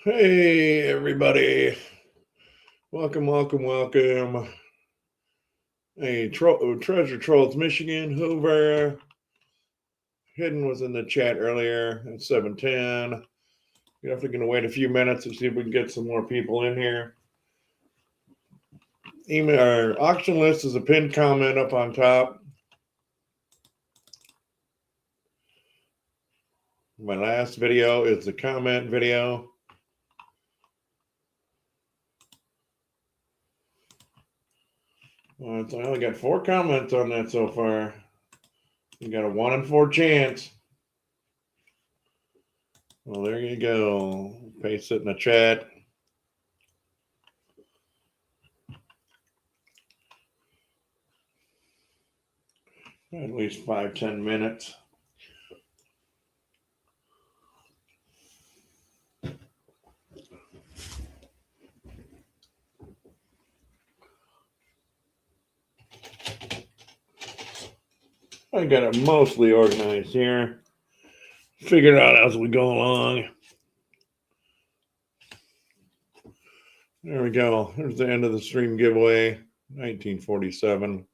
Hey, everybody. Welcome, welcome, welcome. Hey, Treasure Trolls, Michigan, Hoover. Hidden was in the chat earlier at 7:10. We're definitely going to wait a few minutes and see if we can get some more people in here. Email our auction list is a pinned comment up on top. My last video is the comment video. Well, I only got 4 comments on that so far. You got a 1 in 4 chance. Well, there you go. Paste it in the chat. At least 5-10 minutes. I got it mostly organized here. Figure it out as we go along. There we go. There's the end of the stream giveaway. 1947.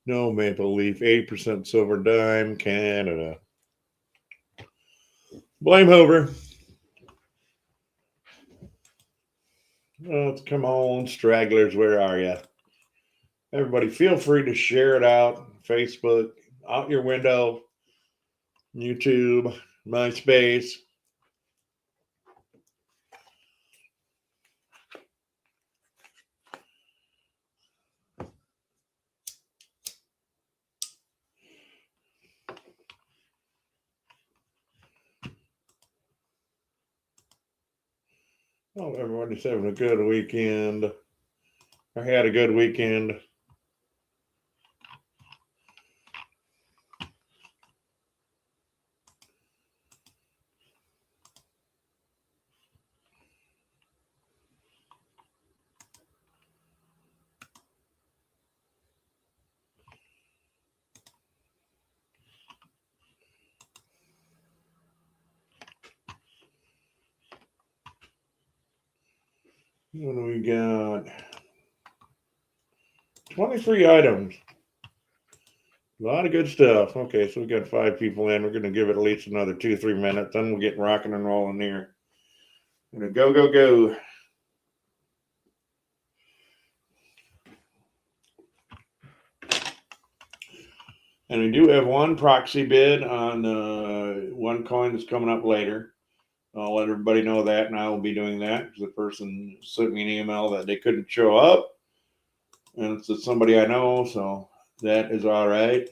No maple leaf. 8% silver dime. Canada. Blame Hoover. Oh, come on, stragglers. Where are you? Everybody, feel free to share it out. Facebook, out your window. YouTube, MySpace. Oh, everybody's having a good weekend. I had a good weekend. What do we got? 23 items. A lot of good stuff. Okay, so we got 5 people in. We're going to give it at least another 2-3 minutes. Then we'll get rocking and rolling here. Gonna go, go, go. And we do have one proxy bid on one coin that's coming up later. I'll let everybody know that, and I will be doing that because the person sent me an email that they couldn't show up. And it's somebody I know, so that is all right.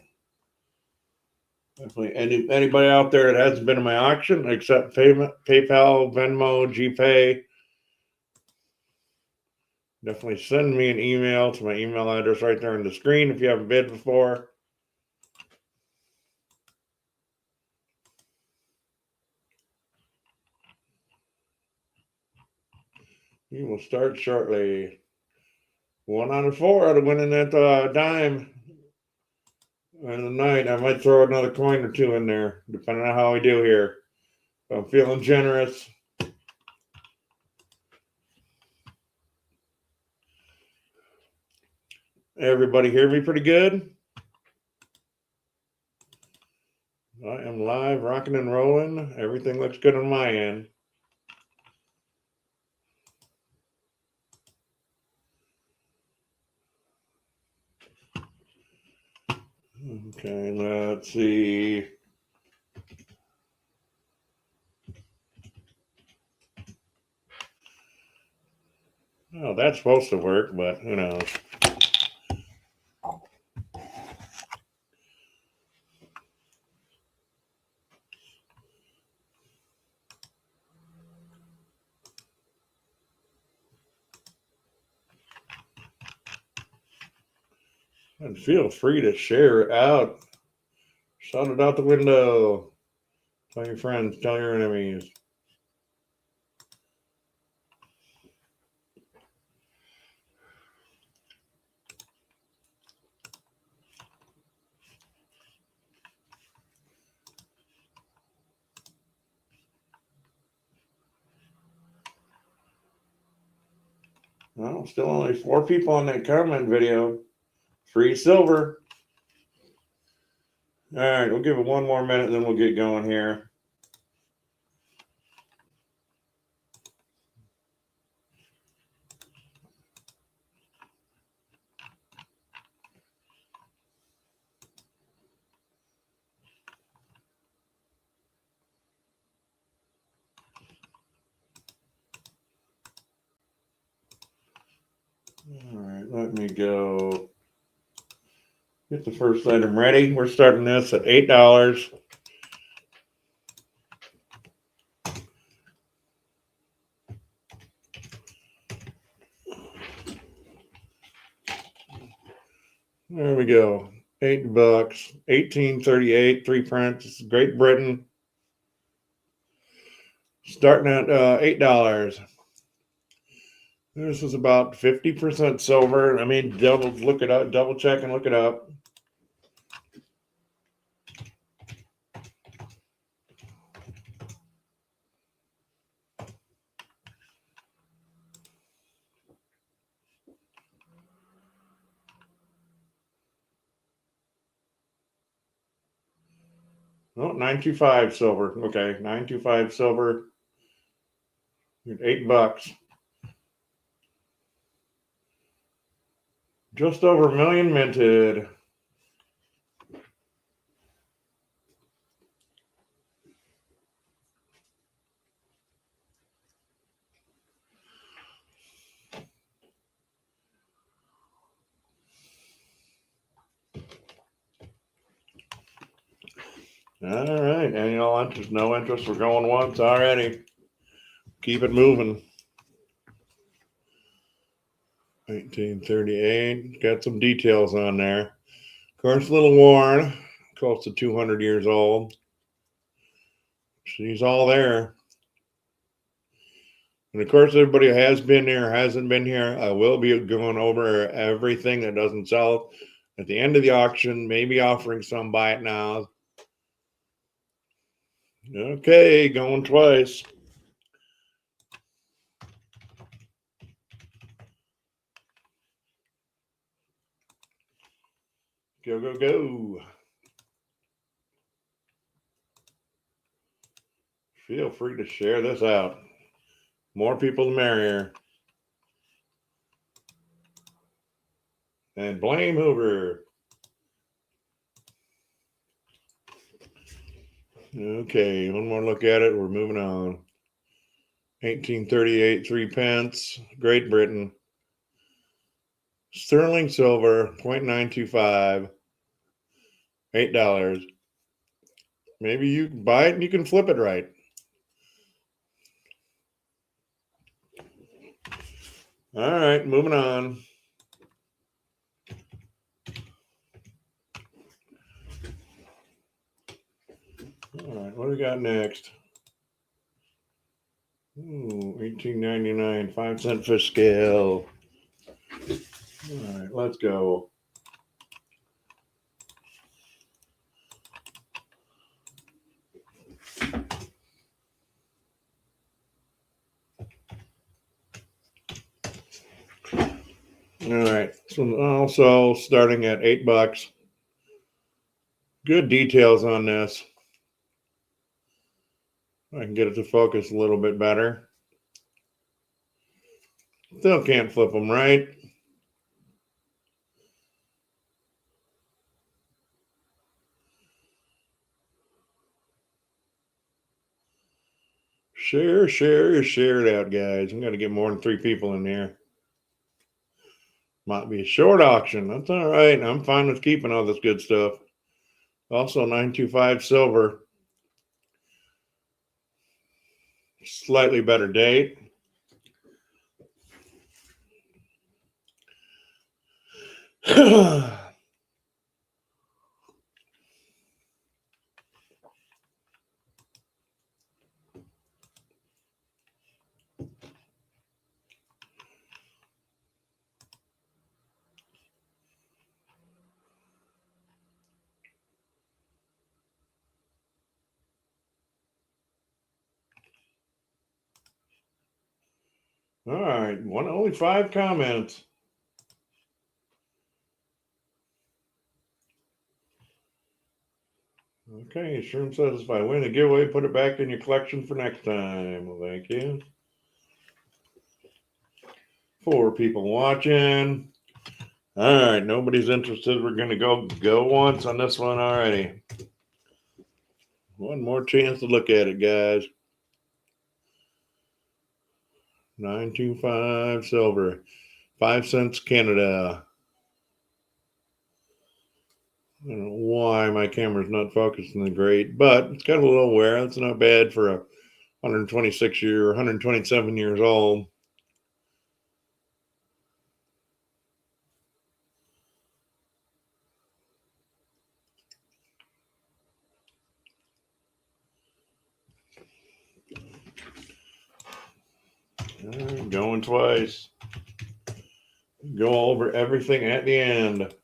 Definitely anybody out there that hasn't been in my auction, accept payment, PayPal, Venmo, GPay. Definitely send me an email to my email address right there on the screen if you haven't bid before. We will start shortly. 1 out of 4 out of winning that dime in the night. I might throw another coin or 2 in there, depending on how we do here. If I'm feeling generous. Everybody hear me pretty good? I am live, rocking and rolling. Everything looks good on my end. Okay, let's see. Oh, that's supposed to work, but who knows? And feel free to share it out. Shout it out the window. Tell your friends, tell your enemies. Well, still only 4 people on that comment video. Free silver. All right, we'll give it one more minute, then we'll get going here. All right, let me go get the first item ready. We're starting this at $8. There we go. $8. 1838, 3 prints. Great Britain. Starting at $8. This is about 50% silver. I mean, look it up, double check and look it up. Oh, 925 silver. Okay, 925 silver. $8. Just over a million minted. All right, annual interest, no interest. We're going once already. Keep it moving. 1838. Got some details on there. Of course, a little worn. Close to 200 years old. She's all there. And of course, everybody who has been here, hasn't been here, I will be going over everything that doesn't sell at the end of the auction, maybe offering some buy it now. Okay, going twice. Go, go, go. Feel free to share this out. More people, the merrier. And blame Hoover. Okay, one more look at it. We're moving on. 1838, 3 pence. Great Britain. Sterling silver, 0.925. $8. Maybe you buy it and you can flip it right. All right, moving on. All right, what do we got next? Ooh, 1899, 5-cent fish scale. All right, let's go. All right, so also starting at $8. Good details on this. I can get it to focus a little bit better. Still can't flip them right. Share it out, guys. I'm going to get more than 3 people in here. Might be a short auction. That's all right. I'm fine with keeping all this good stuff. Also, 925 silver. Slightly better date. All right, only 5 comments. Okay, sure and satisfied. Win a giveaway, put it back in your collection for next time. Well, thank you. 4 people watching. All right, nobody's interested. We're gonna go once on this one already. One more chance to look at it, guys. 925 silver, 5 cents Canada. I don't know why my camera's not focusing great, but it's got a little wear. It's not bad for a 127 years old. Right, going twice. Go over everything at the end.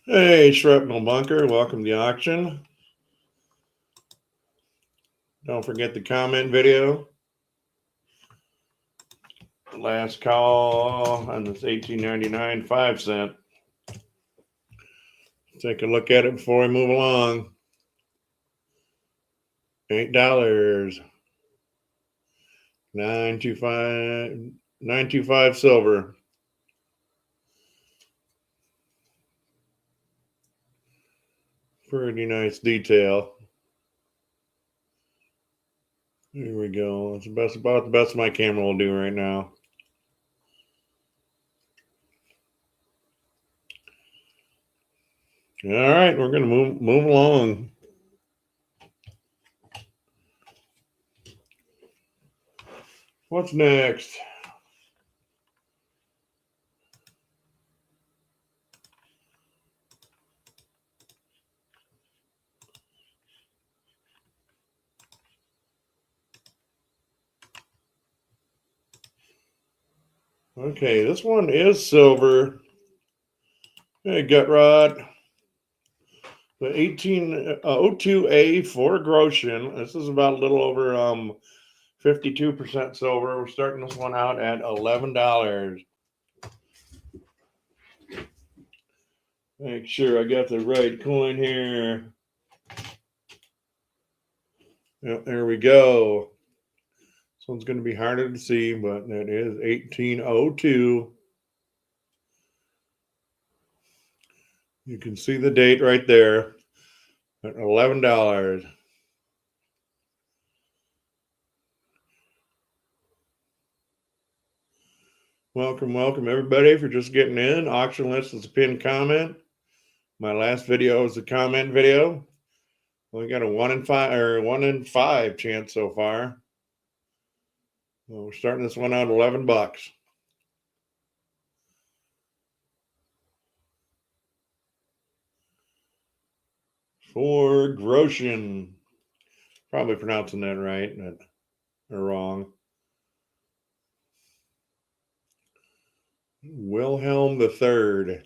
Hey, Shrapnel Bunker, welcome to the auction. Don't forget the comment video. Last call on this 18.99 5 cent. Take a look at it before we move along. $8. 925 silver. Pretty nice detail. Here we go. It's about the best my camera will do right now. All right, we're gonna move along. What's next? Okay, this one is silver. Hey, Gut Rod. The 1802A for Grosjean. This is about a little over 52% silver. We're starting this one out at $11. Make sure I got the right coin here. Yep, there we go. This one's going to be harder to see, but that is 1802. You can see the date right there at $11. Welcome, everybody. If you're just getting in, auction list is a pinned comment. My last video was a comment video. We got a 1 in 5 chance so far. Well, we're starting this one out at $11. For Grosjean. Probably pronouncing that right, or wrong. Wilhelm III.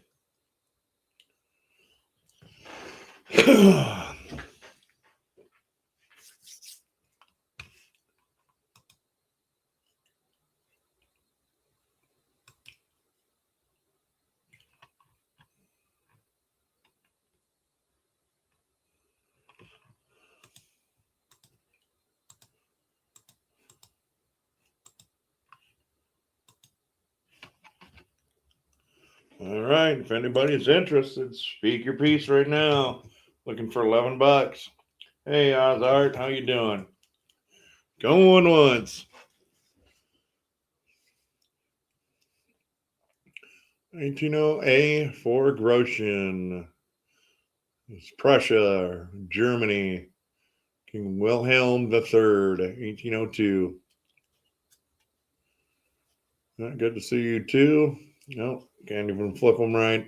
All right, if anybody's interested, speak your piece right now. Looking for $11. Hey, Ozart, how you doing? Going once. 1908 for Grosjean. It's Prussia, Germany. King Wilhelm III, 1802. Good to see you too. Nope, can't even flip them right.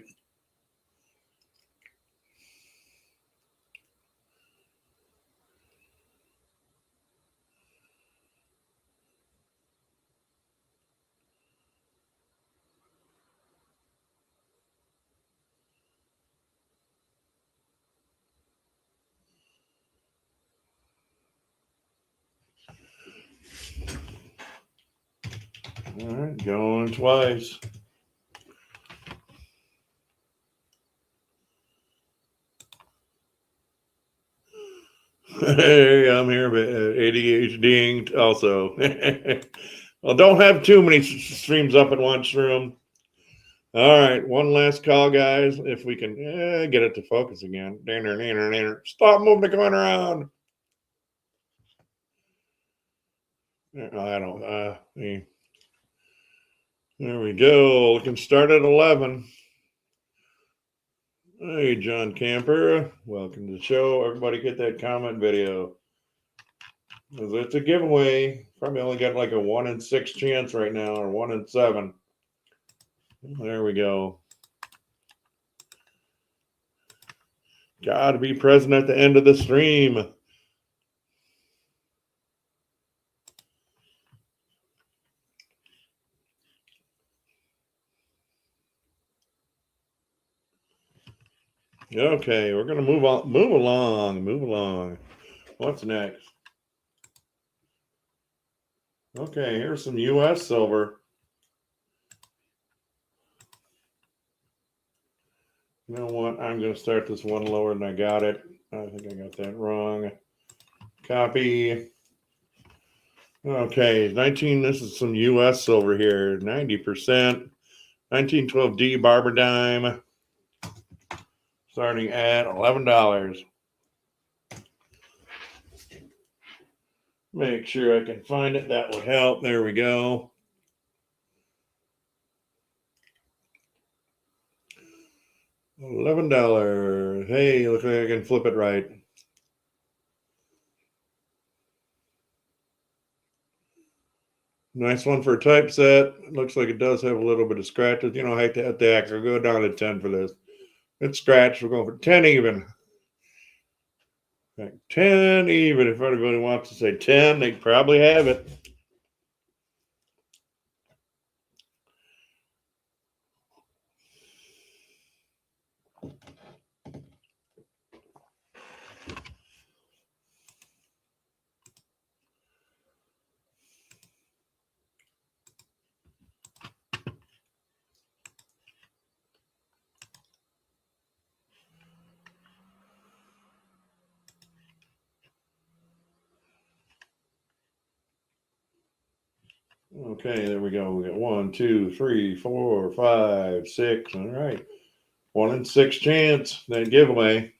All right, going twice. Hey, I'm here, but ADHD also. Well, don't have too many streams up at once, room. All right, one last call, guys. If we can get it to focus again. Stop moving the coin around. I don't. There we go. We can start at 11. Hey, John Camper. Welcome to the show. Everybody get that comment video. It's a giveaway. Probably only got like a 1 in 6 chance right now, or 1 in 7. There we go. Got to be present at the end of the stream. Okay, we're gonna move along. What's next? Okay, here's some U.S. silver. You know what? I'm gonna start this one lower than I got it. I think I got that wrong. Copy. Okay, 19. This is some U.S. silver here. 90%. 1912D barber dime. Starting at $11. Make sure I can find it. That would help. There we go. $11. Hey, looks like I can flip it right. Nice one for a typeset. Looks like it does have a little bit of scratches. You know, I hate to have to actually go down to 10 for this. It's scratched. We're going for 10 even. 10 even. If anybody wants to say 10, they probably have it. Okay, there we go. We got 1, 2, 3, 4, 5, 6. All right. 1 in 6 chance. That giveaway.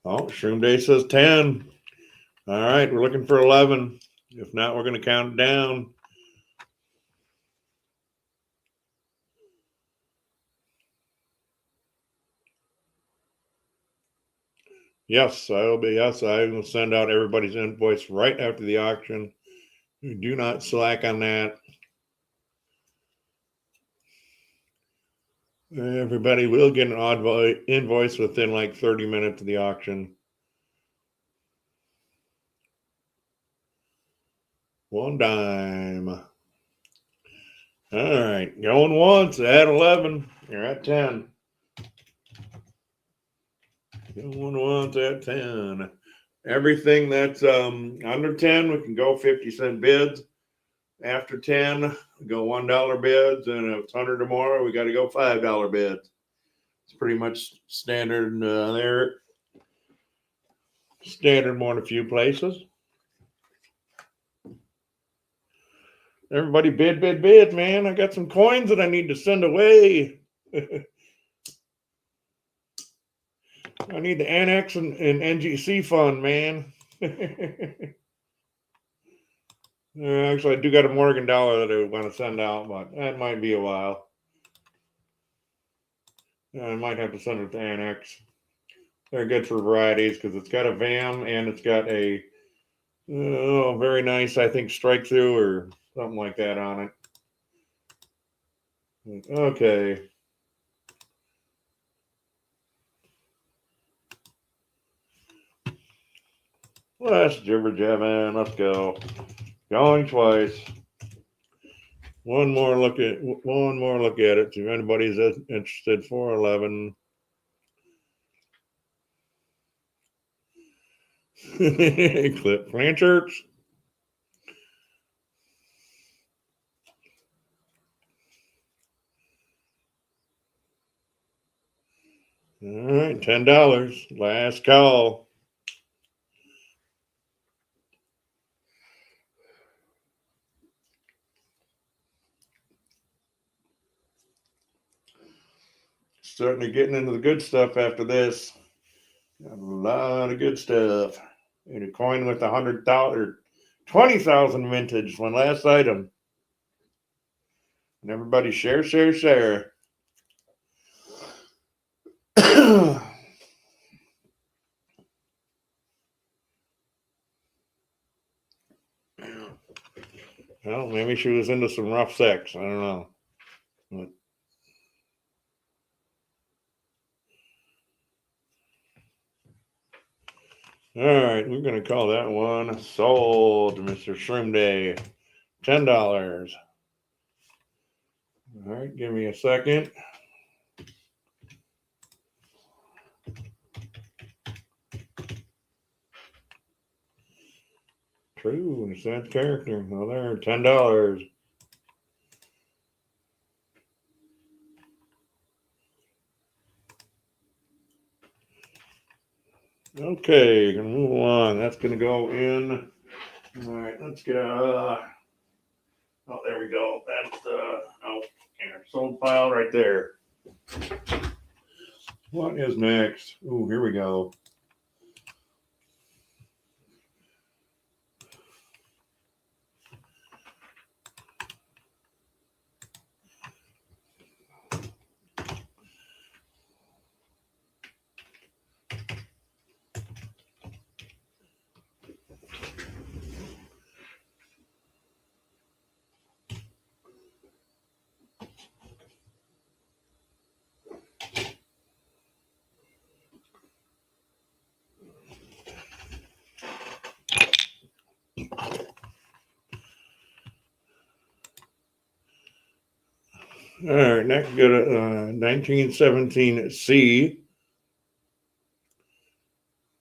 Oh, Shroom Day says 10. All right, we're looking for 11. If not, we're going to count it down. Yes, I will be. Yes, I will send out everybody's invoice right after the auction. Do not slack on that. Everybody will get an invoice within like 30 minutes of the auction. One dime. All right, going once at 11. You're at 10. Going once at 10. Everything that's under 10, we can go 50-cent bids. After 10, we go $1 bids, and if it's 100 or more, we got to go $5 bids. It's pretty much standard there. Standard more in a few places. Everybody bid, man. I got some coins that I need to send away. I need the Annex and NGC fund, man. Actually, I do got a Morgan dollar that I want to send out, but that might be a while. I might have to send it to Annex. They're good for varieties because it's got a VAM and it's got a very nice, I think, strike through or something like that on it. Okay. Let's jibber jabbing. Let's go. Going twice. One more look at it. If anybody's interested, 411. Clip Blanchard's. All right, $10. Last call. Starting to getting into the good stuff after this. Got a lot of good stuff. And a coin with 100,000 or 20,000 vintage. One last item. And everybody share. Well, maybe she was into some rough sex. I don't know. But all right, we're going to call that one sold, Mr. Shroom Day. $10. All right, give me a second. True, it's that character. Well, there, $10. Okay, gonna move along. That's gonna go in. All right, let's get. Oh, there we go. That's sold file right there. What is next? Oh, here we go. All right, next go to 1917 C.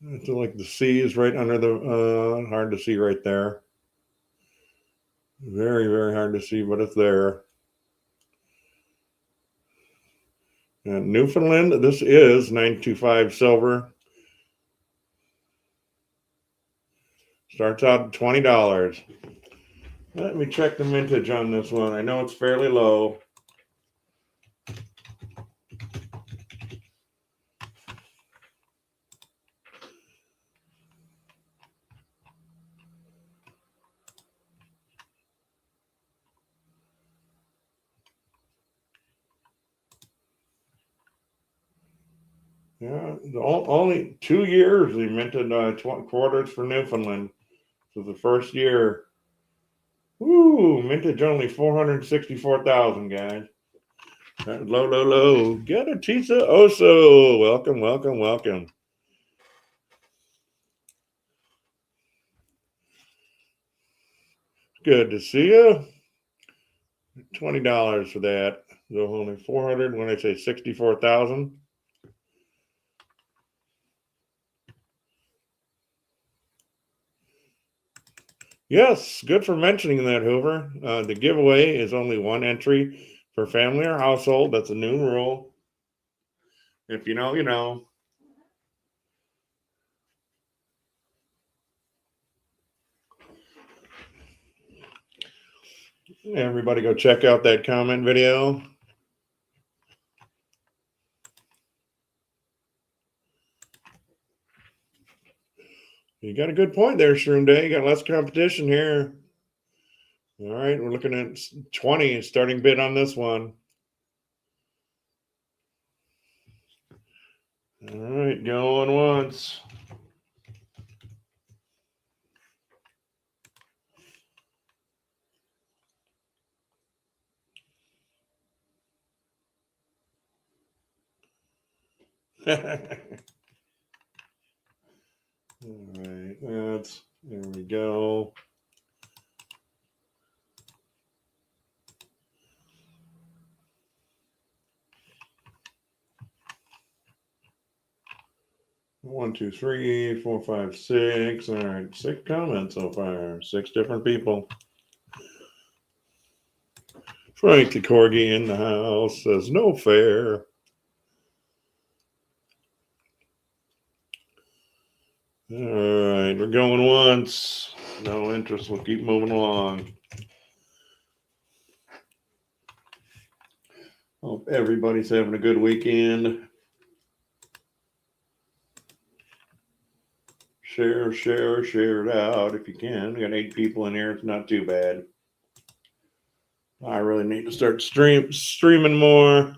It's like the C is right under the hard to see right there. Very, very hard to see, but it's there. And Newfoundland, this is 925 silver. Starts out at $20. Let me check the mintage on this one. I know it's fairly low. Yeah, only 2 years they minted quarters for Newfoundland. So the first year, mintage only 464,000, guys. That was low. Get a pizza, Oso. Welcome. Good to see you. $20 for that. So only 400 when I say 64,000. Yes, good for mentioning that, Hoover. The giveaway is only one entry per family or household. That's a new rule. If you know, you know. Everybody go check out that comment video. You got a good point there, Shroom Day. You got less competition here. All right, we're looking at 20 starting bid on this one. All right, going once. All right, there we go. One, two, three, 4, 5, 6. All right, 6 comments so far. 6 different people. Frank the Corgi in the house says no fair. All right, we're going once. No interest. We'll keep moving along. Hope everybody's having a good weekend. Share it out if you can. We got 8 people in here. It's not too bad. I really need to start streaming more.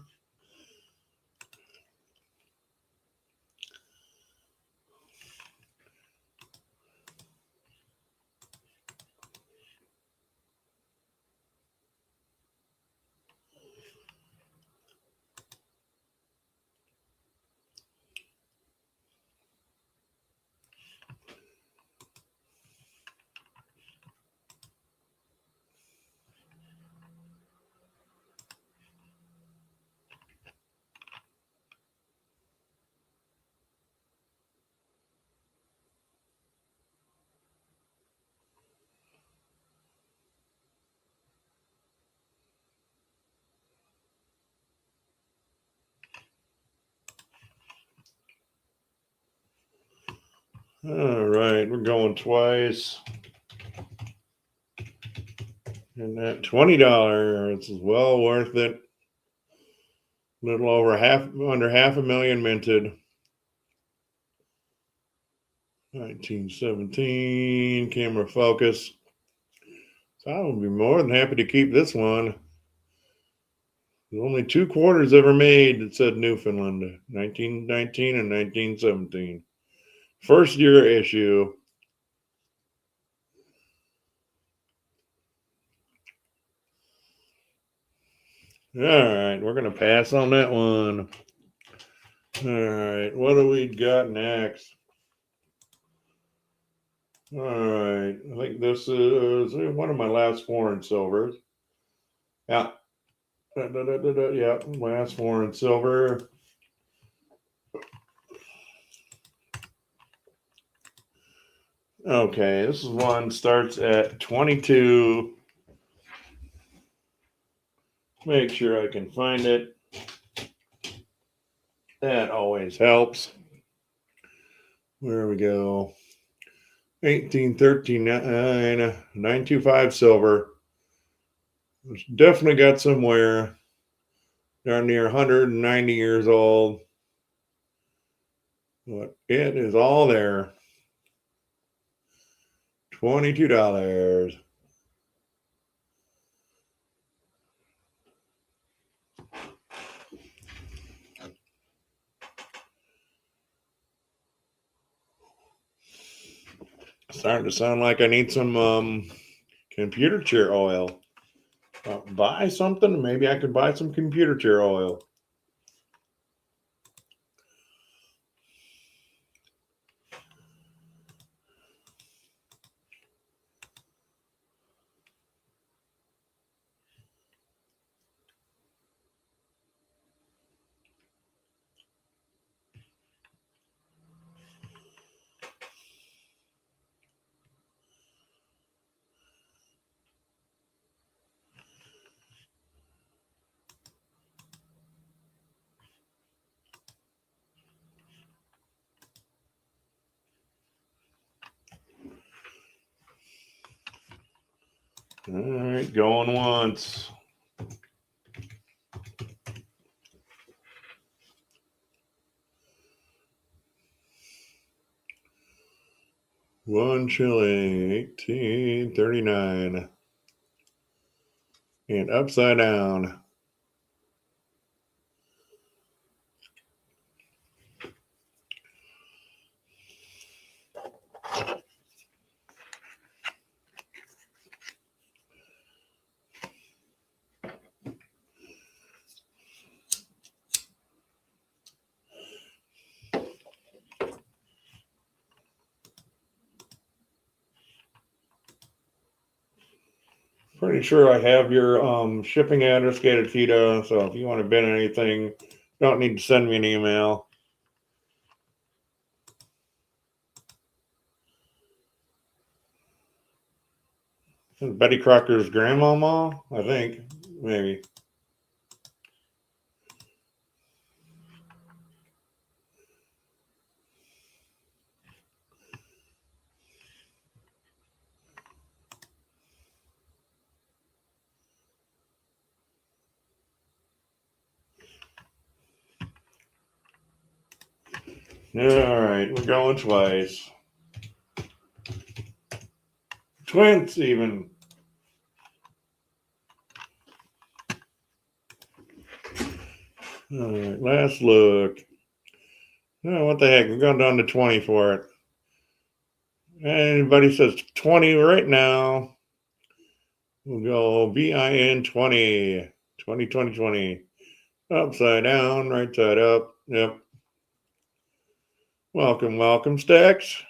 All right, we're going twice. And that $20 is well worth it. A little over under half a million minted. 1917 camera focus. So I would be more than happy to keep this one. There's only 2 quarters ever made that said Newfoundland, 1919 and 1917. First year issue. All right, we're going to pass on that one. All right, what do we got next? All right, I think this is one of my last foreign silvers. Yeah. Yeah, last foreign silver. Okay, this is one starts at 22. Make sure I can find it. That always helps. Where we go? 1839, 925 silver. It's definitely got some wear. Darn near 190 years old. But it is all there. $22. Starting to sound like I need some computer chair oil. Buy something. Maybe I could buy some computer chair oil. All right, going once. One shilling, 1839. And upside down. Pretty sure I have your shipping address, Gatatita. So if you want to bid anything, don't need to send me an email. Betty Crocker's grandmama, I think, maybe. All right, we're going twice. Twins even. All right, last look. Oh, what the heck? We're going down to 20 for it. Anybody says 20 right now, we'll go BIN 20. 20, 20, 20. Upside down, right side up. Yep. Welcome, welcome, Stacks.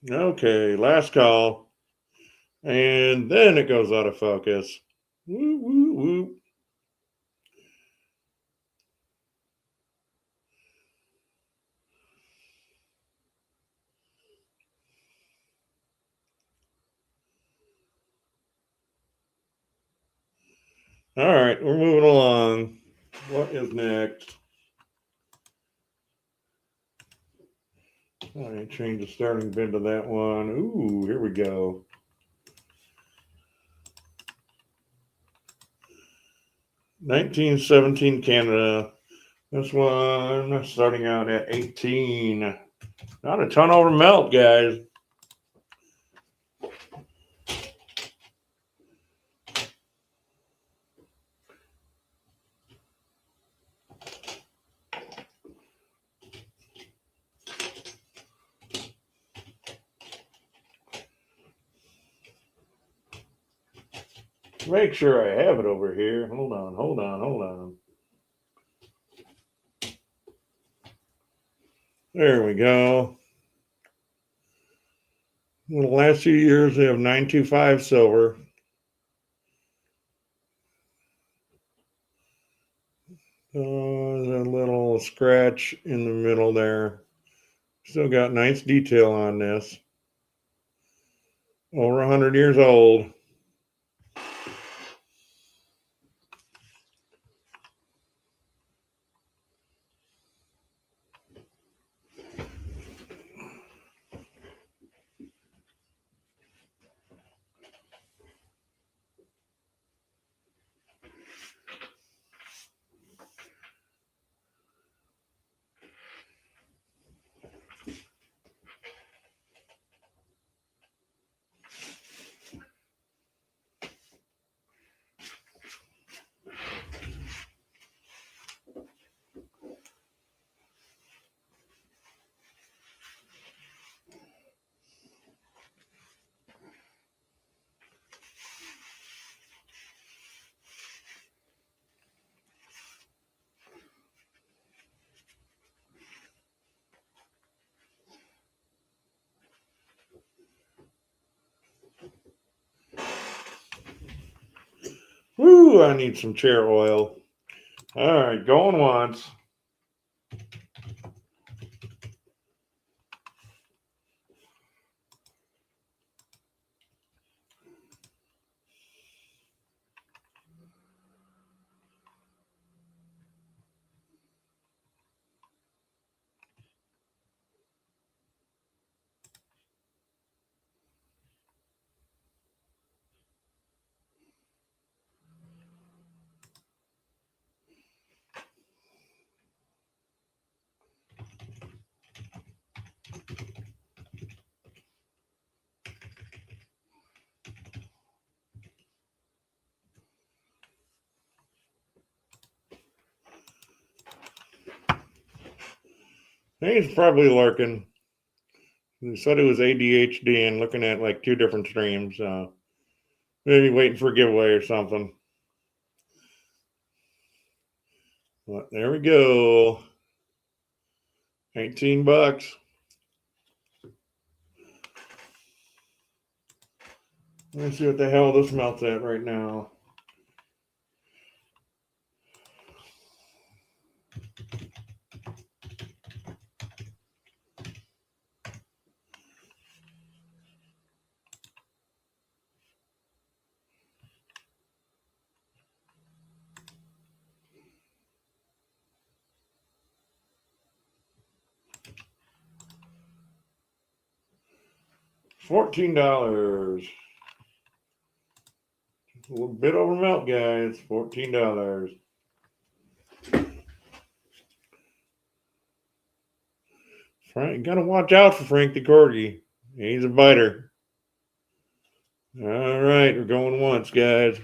Okay, last call. And then it goes out of focus. Woo, woo, woo. All right, we're moving along. What is next? All right, change the starting bid to that one. Ooh, here we go. $19.17 Canada. This one starting out at 18. Not a ton over melt, guys. Make sure I have it over here. Hold on. There we go. Well, the last few years they have 925 silver. A little scratch in the middle there. Still got nice detail on this. Over 100 years old. Woo, I need some chair oil. All right, going once. He's probably lurking. He said it was ADHD and looking at like two different streams. Maybe waiting for a giveaway or something. But there we go. $18. Let's see what the hell this melts at right now. $14. A little bit over melt, guys. $14. Frank, gotta watch out for Frank the Corgi. He's a biter. All right, we're going once, guys.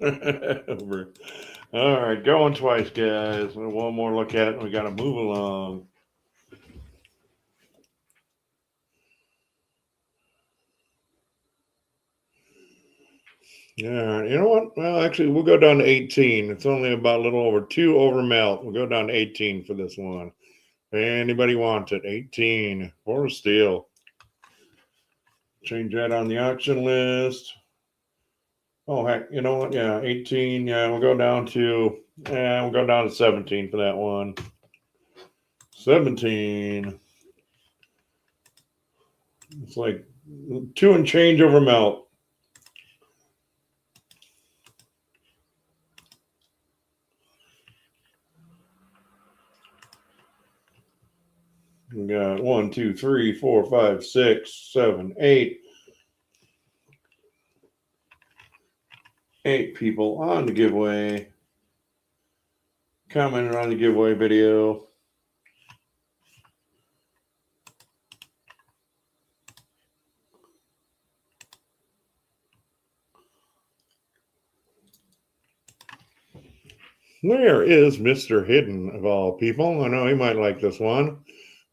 Over. All right, going twice, guys. One more look at it, and we got to move along. All right, you know what? Well, actually, we'll go down to 18. It's only about a little over 2 over melt. We'll go down to 18 for this one. If anybody wants it, 18 for steel. Change that on the auction list. Oh, heck, you know what? Yeah, 18. Yeah, we'll go down to 17 for that one. 17. It's like 2 and change over melt. We got 1, 2, 3, 4, 5, 6, 7, 8. 8 people on the giveaway. Commented on the giveaway video. Where is Mr. Hidden of all people? I know he might like this one,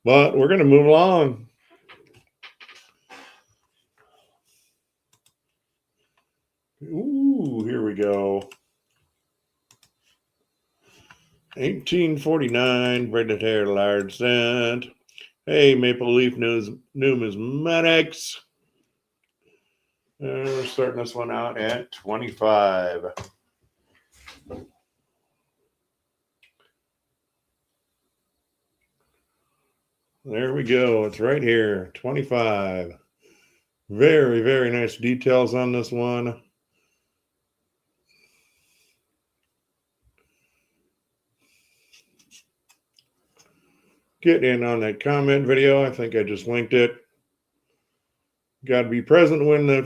but we're going to move along. Ooh, here we go. 1849, braided hair, large cent. Hey, Maple Leaf Numismatics. We're starting this one out at 25. There we go. It's right here, 25. Very, very nice details on this one. Get in on that comment video. I think I just linked it. Got to be present when the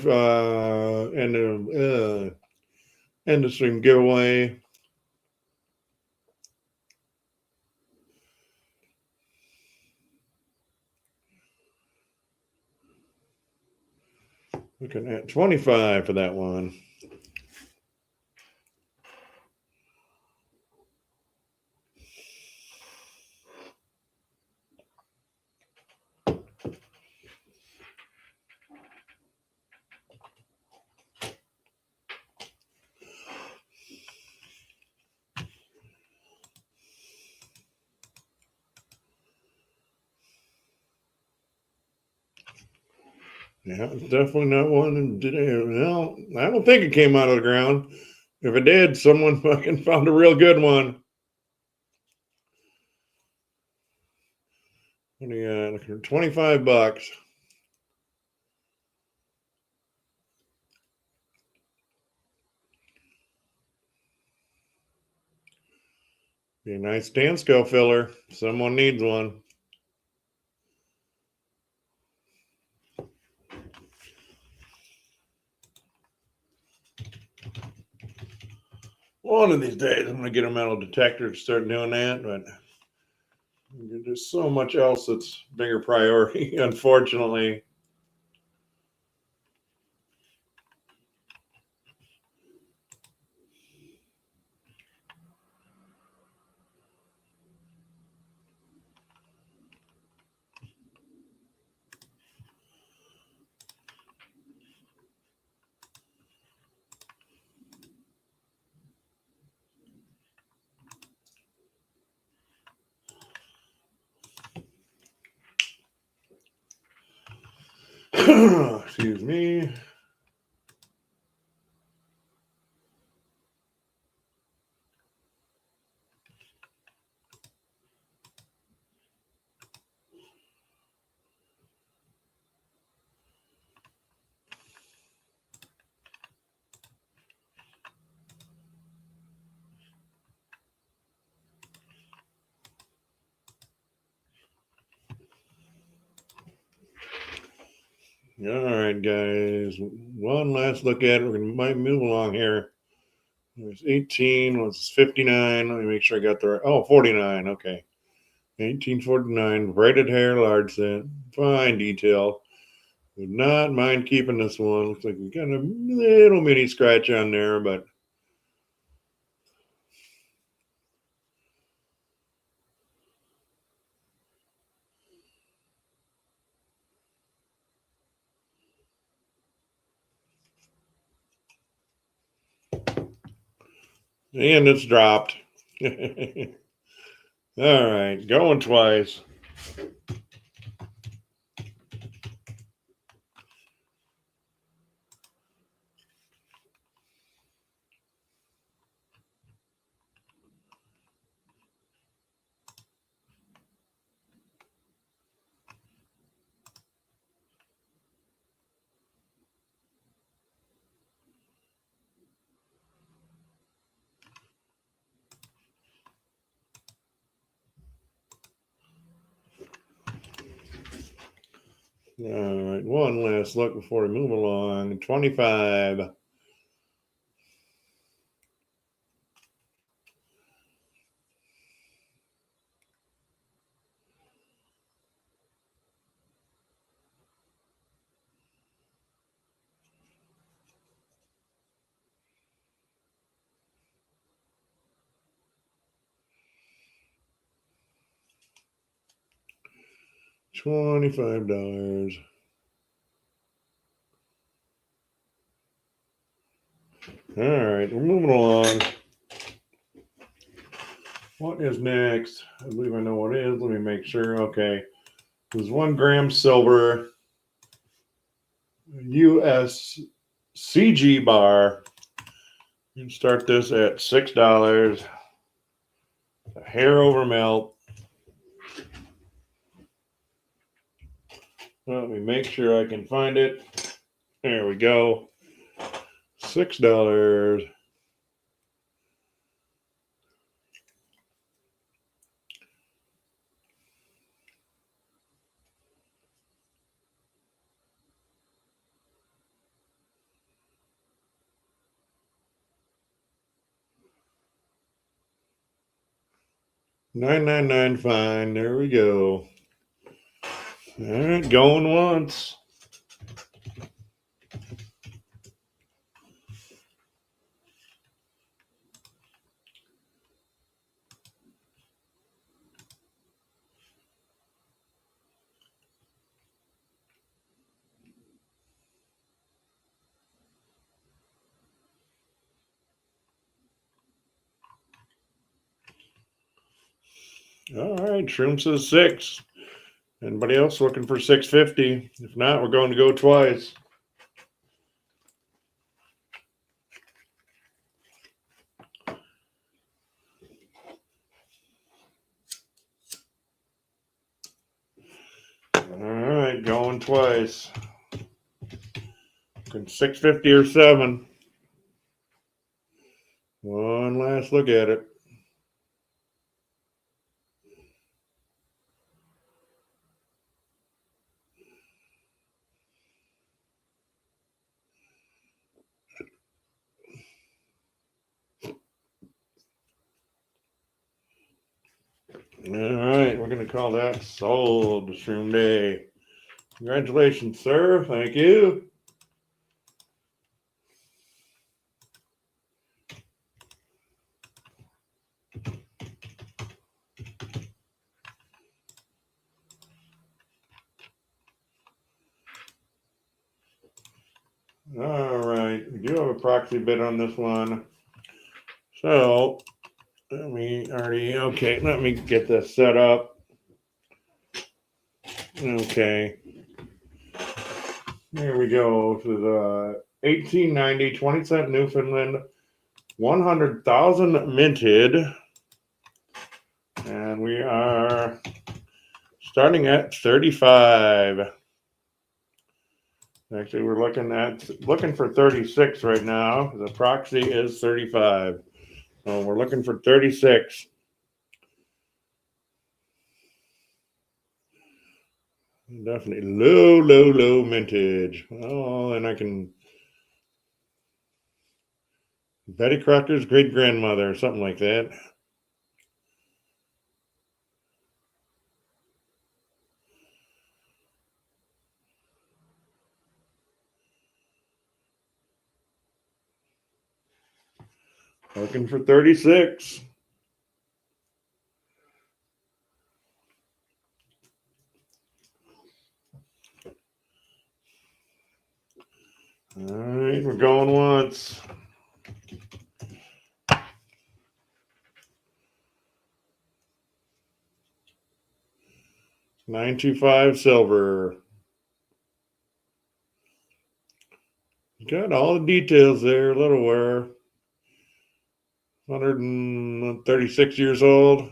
end of stream giveaway. Looking at 25 for that one. Yeah, it's definitely not one. No, I don't think it came out of the ground. If it did, someone fucking found a real good one. What do you got? 25 bucks. Be a nice Dansco filler. Someone needs one. One of these days, I'm going to get a metal detector to start doing that, but there's so much else that's bigger priority, unfortunately. Excuse me. All right, guys. One last look at it. We might move along here. There's 18. What's 59? Let me make sure I got the right. Oh, 49. Okay. 1849. Braided hair, large set. Fine detail. Would not mind keeping this one. Looks like we got a little mini scratch on there, but and it's dropped. All right, going twice. All right, one last look before we move along. 25. $25. All right, we're moving along. What is next? I believe I know what it is. Let me make sure. Okay. There's 1 gram silver, US CG bar. You can start this at $6. A hair over melt. Let me make sure I can find it. There we go. $6. $9.99 fine. There we go. All right, going once. All right, Shroom says 6. Anybody else looking for 650? If not, we're going to go twice. All right, going twice. 650 or 7. One last look at it. All right, we're going to call that sold. Shroom Day. Congratulations, sir. Thank you. All right, we do have a proxy bid on this one. So let me get this set up. Okay. Here we go to the 1890 20-cent Newfoundland 100,000 minted. And we are starting at 35. Actually, we're looking for 36 right now. The proxy is 35. So we're looking for 36. Definitely low mintage. Oh, and I can Betty Crocker's great grandmother, something like that. Looking for 36. All right, we're going once. $925 silver. Got all the details there, Littleware. 136 years old.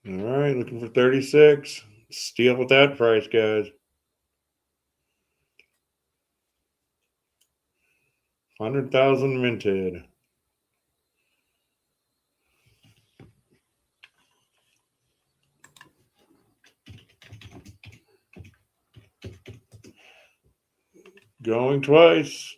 All right, looking for 36. Steal with that price, guys. 100,000 minted. Going twice.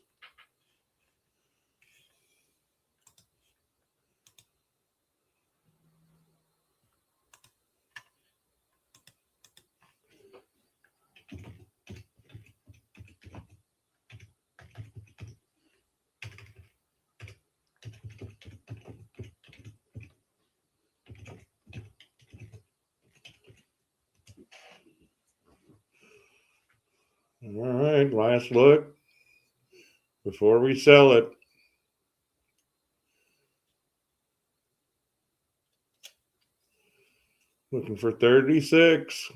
All right, last look before we sell it. Looking for 36.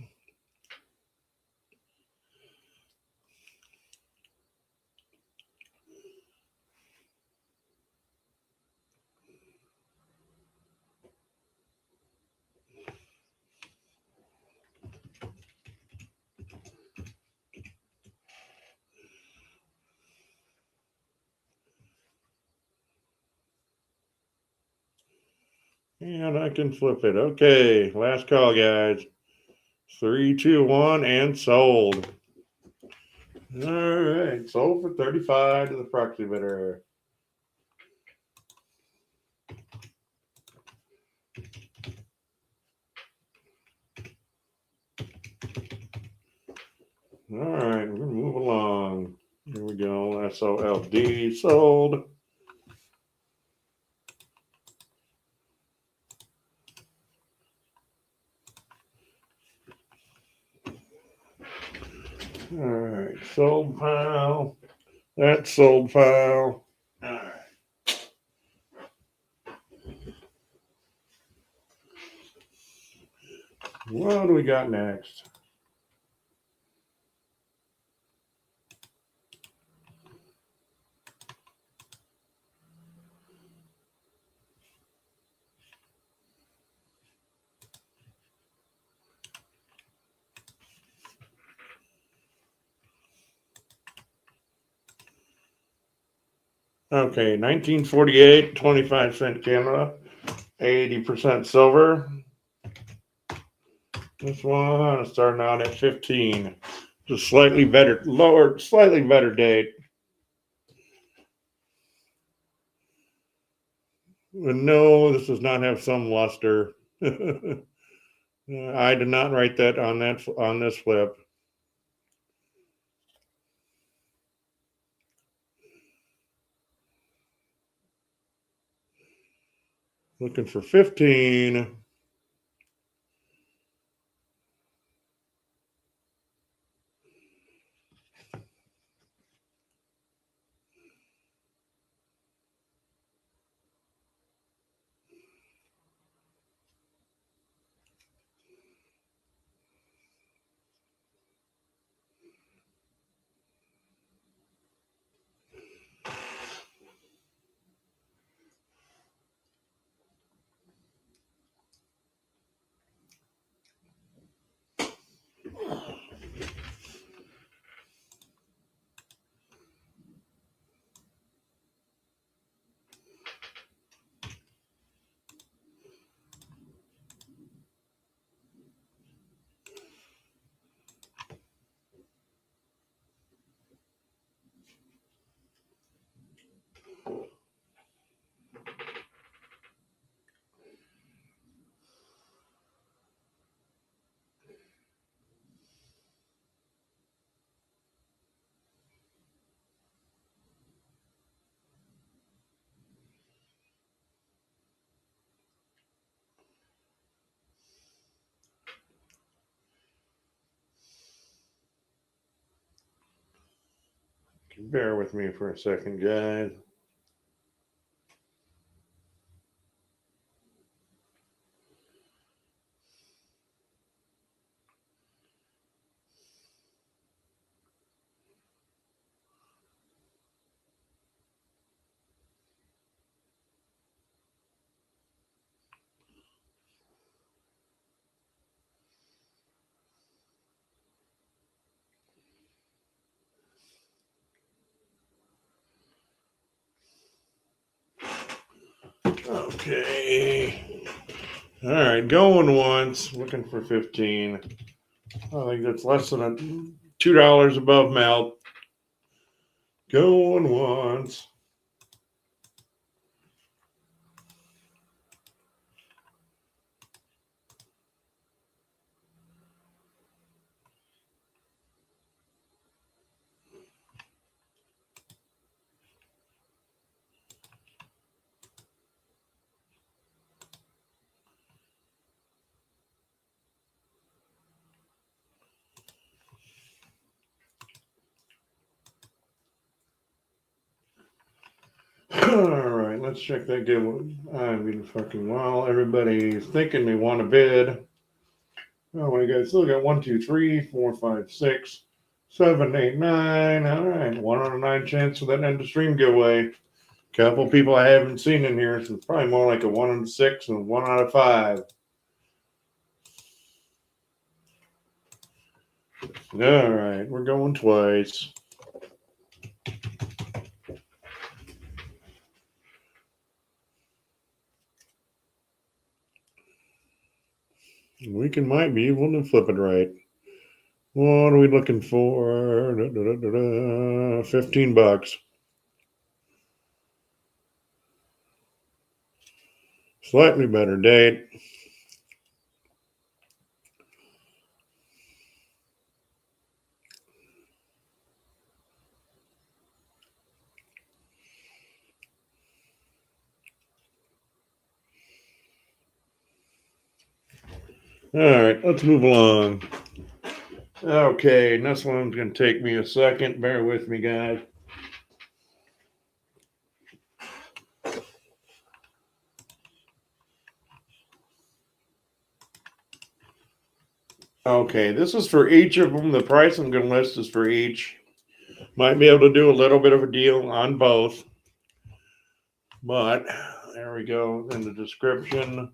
And I can flip it. Okay, last call, guys. 3, 2, 1, and sold. All right, sold for 35 to the proxy bidder. All right, we're gonna move along. Here we go. SOLD sold. All right, sold pile. That's sold pile. All right. What do we got next? Okay, 1948, 25-cent Canada, 80% silver. This one is starting out at 15. Just slightly better, slightly better date. But no, this does not have some luster. I did not write that on this flip. Looking for 15. Bear with me for a second, guys. Okay. All right, going once, looking for 15. I think that's less than $2 above melt. Going once. All right, let's check that giveaway. I've been fucking while everybody's thinking they want a bid. Oh, we got still got 1, 2, 3, 4, 5, 6, 7, 8, 9. All right, 1 out of 9 chance for that end of stream giveaway. Couple people I haven't seen in here, so it's probably more like a 1 out of 6 and 1 out of 5. All right, we're going twice. We might be able to flip it right. What are we looking for? 15 bucks. Slightly better date. All right, let's move along. Okay, this one's going to take me a second. Bear with me, guys. Okay, this is for each of them. The price I'm going to list is for each. Might be able to do a little bit of a deal on both. But there we go in the description.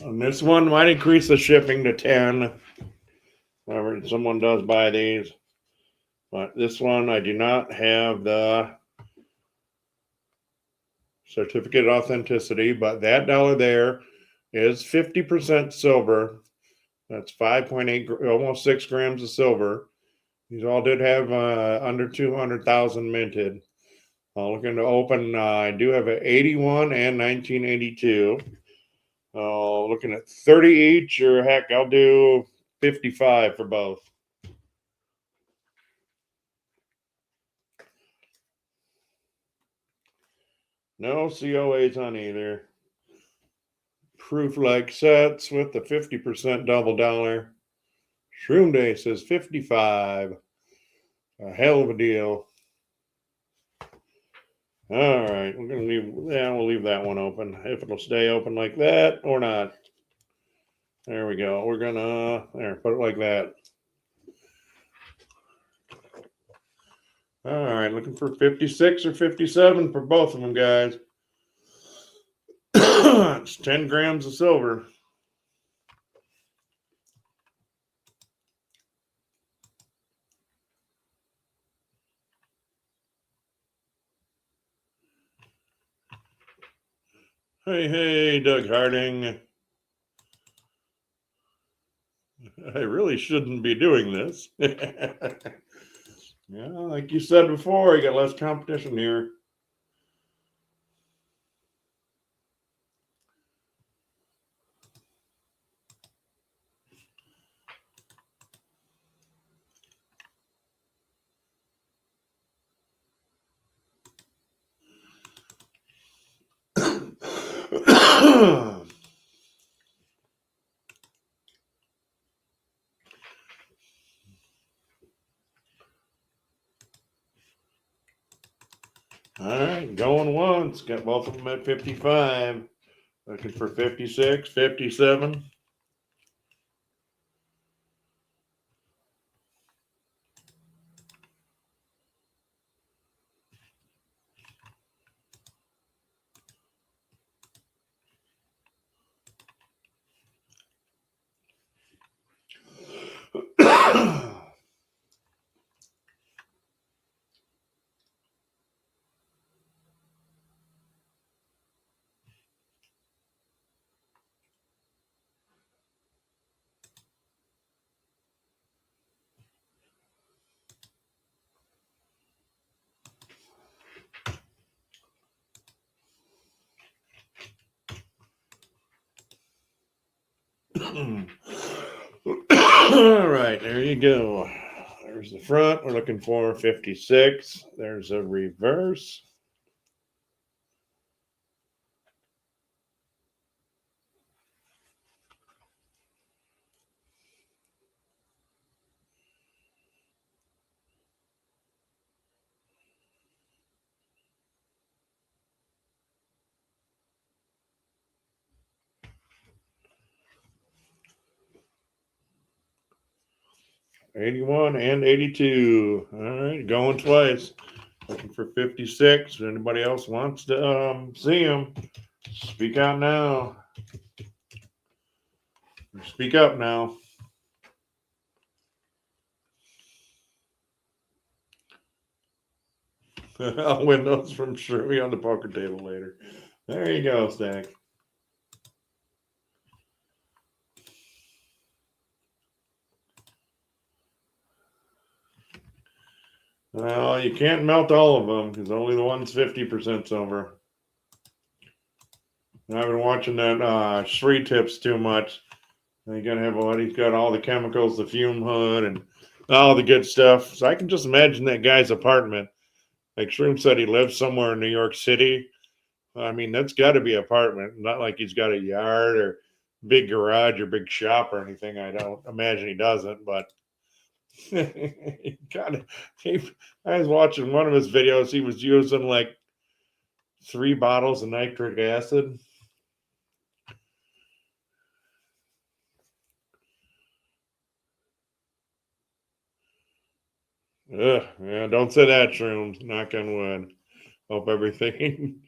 On this one, might increase the shipping to 10. However, someone does buy these. But this one, I do not have the certificate of authenticity, but that dollar there is 50% silver. That's 5.8, almost 6 grams of silver. These all did have under 200,000 minted. Looking to open, I do have an 81 and 1982. Looking at 30 each, or heck, I'll do 55 for both. No COAs on either. Proof-like sets with the 50% double dollar. Shroom Day says 55. A hell of a deal. All right, we're gonna leave. Yeah, we'll leave that one open. If it'll stay open like that or not. There we go. We're gonna put it like that. All right, looking for 56 or 57 for both of them, guys. It's 10 grams of silver. Hey, Doug Harding. I really shouldn't be doing this. Yeah, like you said before, you got less competition here. All right, going once. Got both of them at 55. Looking for 56, 57. All right, there you go. There's the front. We're looking for 56. There's a reverse. '81 and '82. All right, going twice. Looking for 56. If anybody else wants to see them, speak out now. Speak up now. I'll win those from Shirley on the poker table later. There you go, Stack. Well, you can't melt all of them because only the one's 50% silver. I've been watching that Shree Tips too much. He's got all the chemicals, the fume hood, and all the good stuff. So I can just imagine that guy's apartment. Like Shroom said, he lives somewhere in New York City. I mean, that's got to be an apartment, not like he's got a yard or big garage or big shop or anything. I don't imagine he doesn't, but I was watching one of his videos. He was using like 3 bottles of nitric acid. Ugh, yeah, don't say that, shrooms. Knock on wood. Hope everything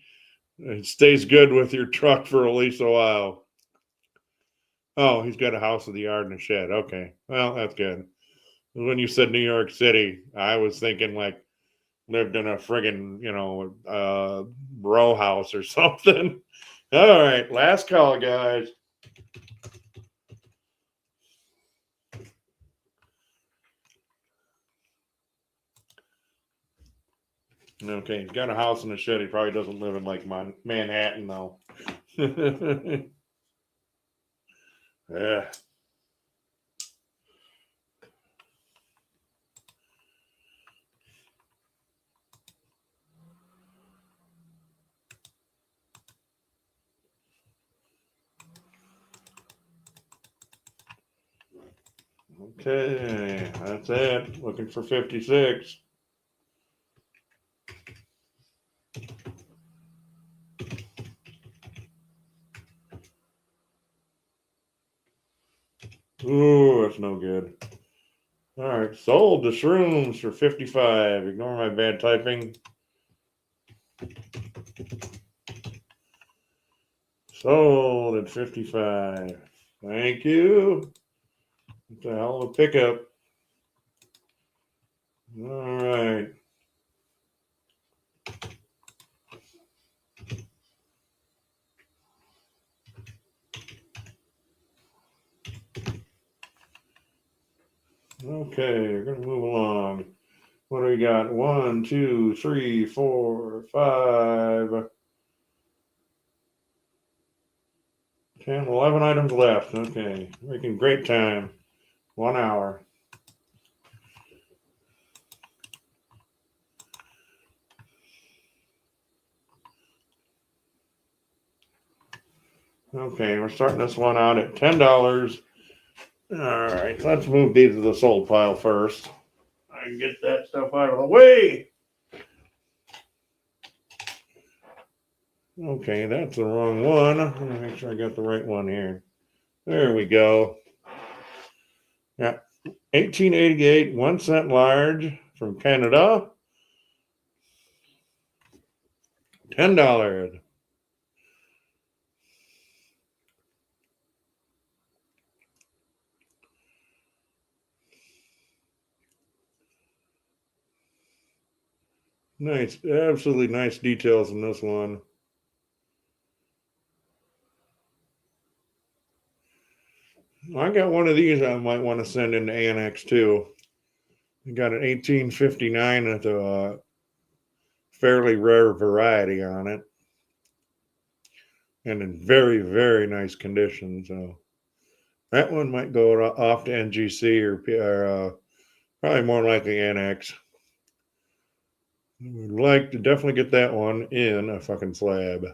it stays good with your truck for at least a while. Oh, he's got a house with a yard and a shed. Okay, well, that's good. When you said New York City, I was thinking like lived in a friggin', row house or something. All right, last call, guys. Okay, he's got a house and a shed. He probably doesn't live in like Manhattan, though. Yeah. Okay, that's it. Looking for 56. Ooh, that's no good. All right, sold the shrooms for 55. Ignore my bad typing. Sold at 55. Thank you. It's a hell of a pickup. All right. Okay, we're going to move along. What do we got? 1, 2, 3, 4, 5, 10, 11 items left. Okay, making great time. 1 hour. Okay, we're starting this one out at $10. All right, let's move these to the sold pile first. I can get that stuff out of the way. Okay, that's the wrong one. Let me make sure I got the right one here. There we go. Yeah, 1888, 1 cent large from Canada. $10. Nice, absolutely nice details in this one. I got one of these I might want to send into Annex too. I got an 1859 with a fairly rare variety on it, and in very, very nice condition. So that one might go off to NGC or probably more likely Annex. Would like to definitely get that one in a fucking slab.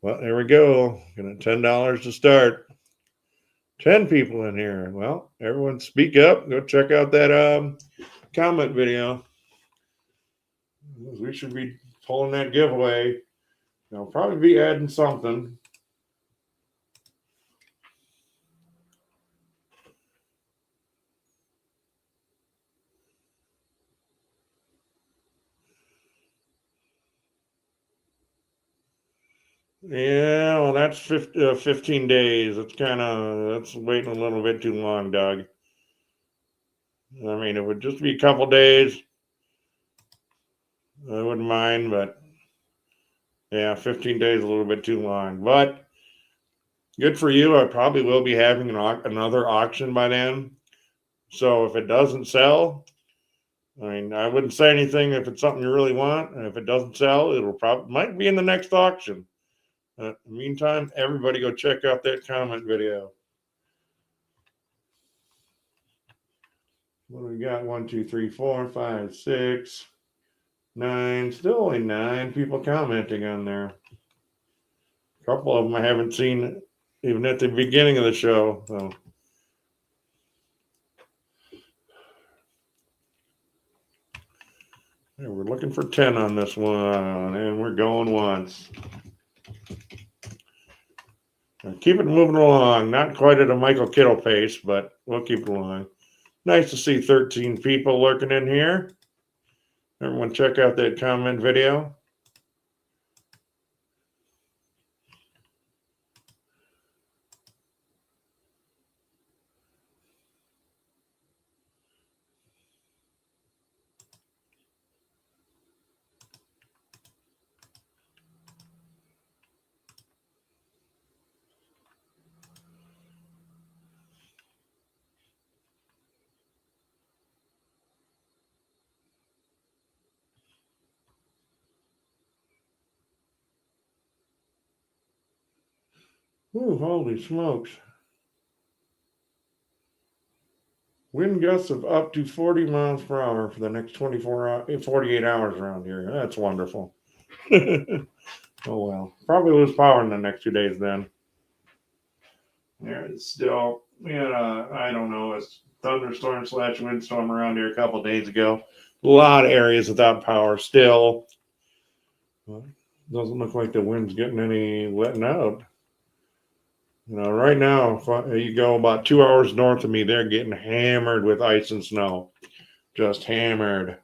Well, there we go. Gonna $10 to start. 10 people in here. Well, everyone speak up. Go check out that comment video. We should be pulling that giveaway. I'll probably be adding something. Yeah, well, that's 15 days. That's waiting a little bit too long, Doug. I mean, it would just be a couple days. I wouldn't mind, but yeah, 15 days is a little bit too long. But good for you. I probably will be having another auction by then. So if it doesn't sell, I mean, I wouldn't say anything if it's something you really want. And if it doesn't sell, it'll probably might be in the next auction. In the meantime, everybody go check out that comment video. What do we got? 1, 2, 3, 4, 5, 6, 9. Still only 9 people commenting on there. A couple of them I haven't seen even at the beginning of the show. So. Yeah, we're looking for 10 on this one, and we're going once. Keep it moving along. Not quite at a Michael Kittle pace, but we'll keep it along. Nice to see 13 people lurking in here. Everyone check out that comment video. Ooh, holy smokes. Wind gusts of up to 40 miles per hour for the next 48 hours around here. That's wonderful. Oh, well. Probably lose power in the next 2 days then. There's still, I don't know, a thunderstorm / windstorm around here a couple days ago. A lot of areas without power still. Well, doesn't look like the wind's getting any letting out. Right now, if you go about 2 hours north of me, they're getting hammered with ice and snow. Just hammered.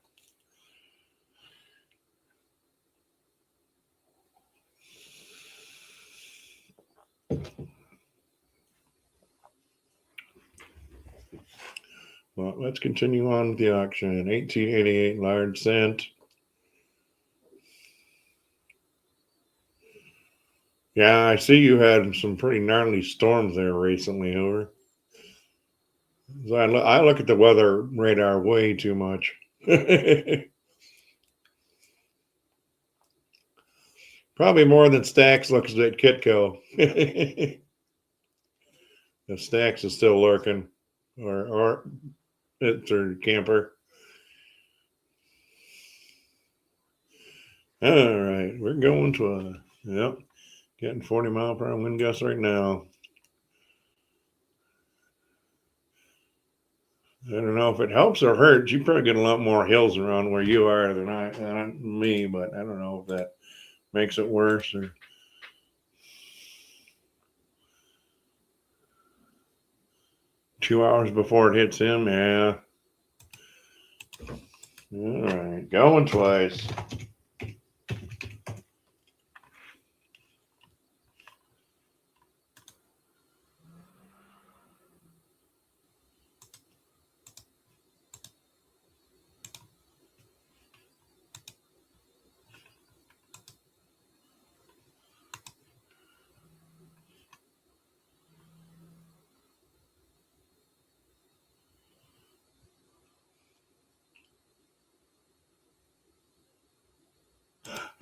Well, let's continue on with the auction. 1888 large cent. Yeah, I see you had some pretty gnarly storms there recently, over. So I look at the weather radar way too much. Probably more than Stax looks at Kitco. If Stax is still lurking, or it's a camper. All right, we're going to yep, getting 40 mile per hour wind gusts right now. I don't know if it helps or hurts. You probably get a lot more hills around where you are than me, but I don't know if that makes it worse or. 2 hours before it hits him, yeah. All right, going twice.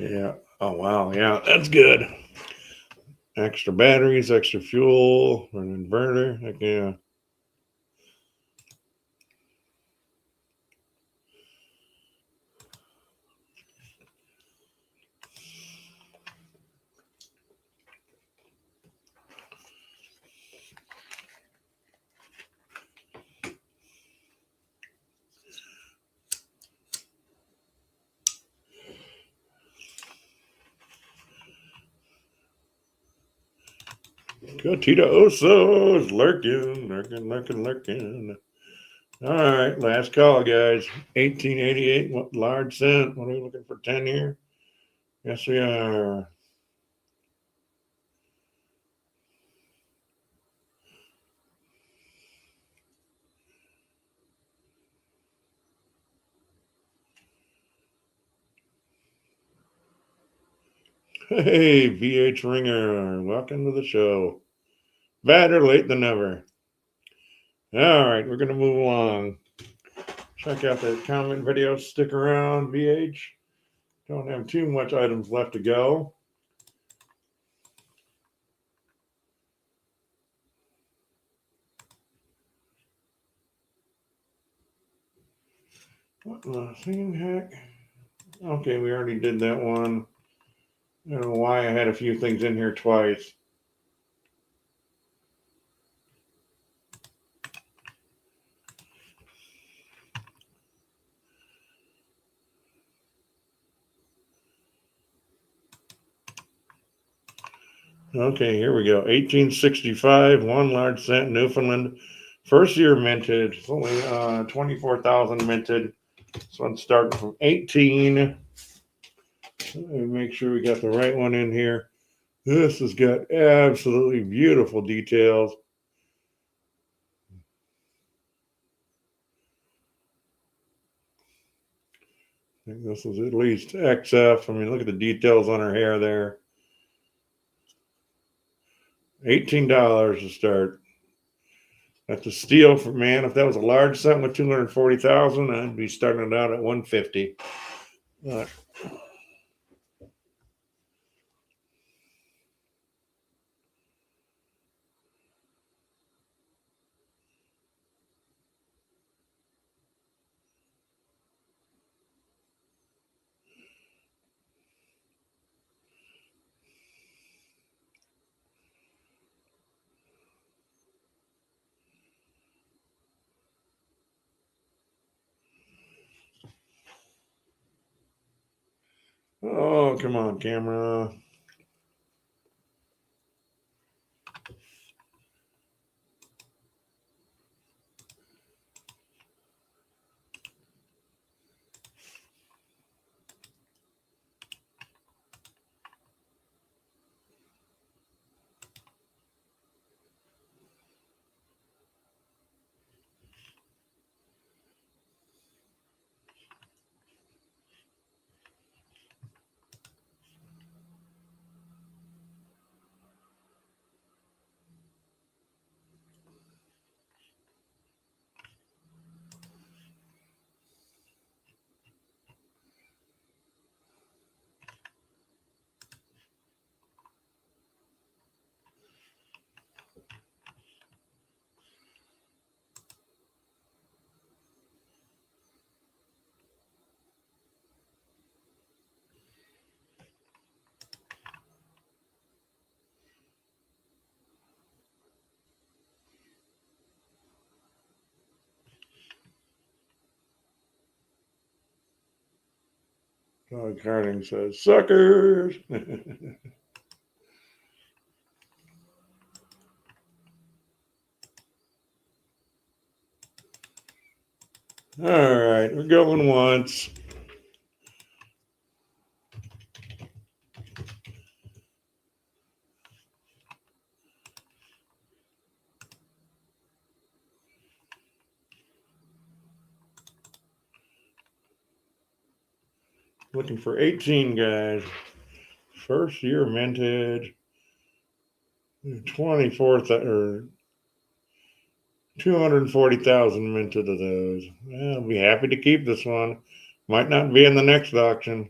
Yeah. Oh, wow. Yeah, that's good. Extra batteries, extra fuel, an inverter. Heck yeah. Cotita Osos lurking. All right, last call, guys. 1888, what large cent? What are we looking for? 10 here? Yes, we are. Hey, VH Ringer, welcome to the show. Better late than never. All right, we're going to move along. Check out that comment video. Stick around, VH. Don't have too much items left to go. What the same heck? Okay, we already did that one. I don't know why I had a few things in here twice. Okay, here we go. 1865, one large cent, Newfoundland. First year minted. It's only 24,000 minted. So I'm starting from 18. Let me make sure we got the right one in here. This has got absolutely beautiful details. I think this is at least XF. I mean, look at the details on her hair there. $18 to start. That's a steal for man. If that was a large set with 240,000, I'd be starting it out at 150. Oh, come on, camera. Dog Harding says, suckers. All right, we're going once. Looking for 18 guys. First year mintage. 24th or 240,000 minted of those. Well, I'll be happy to keep this one. Might not be in the next auction.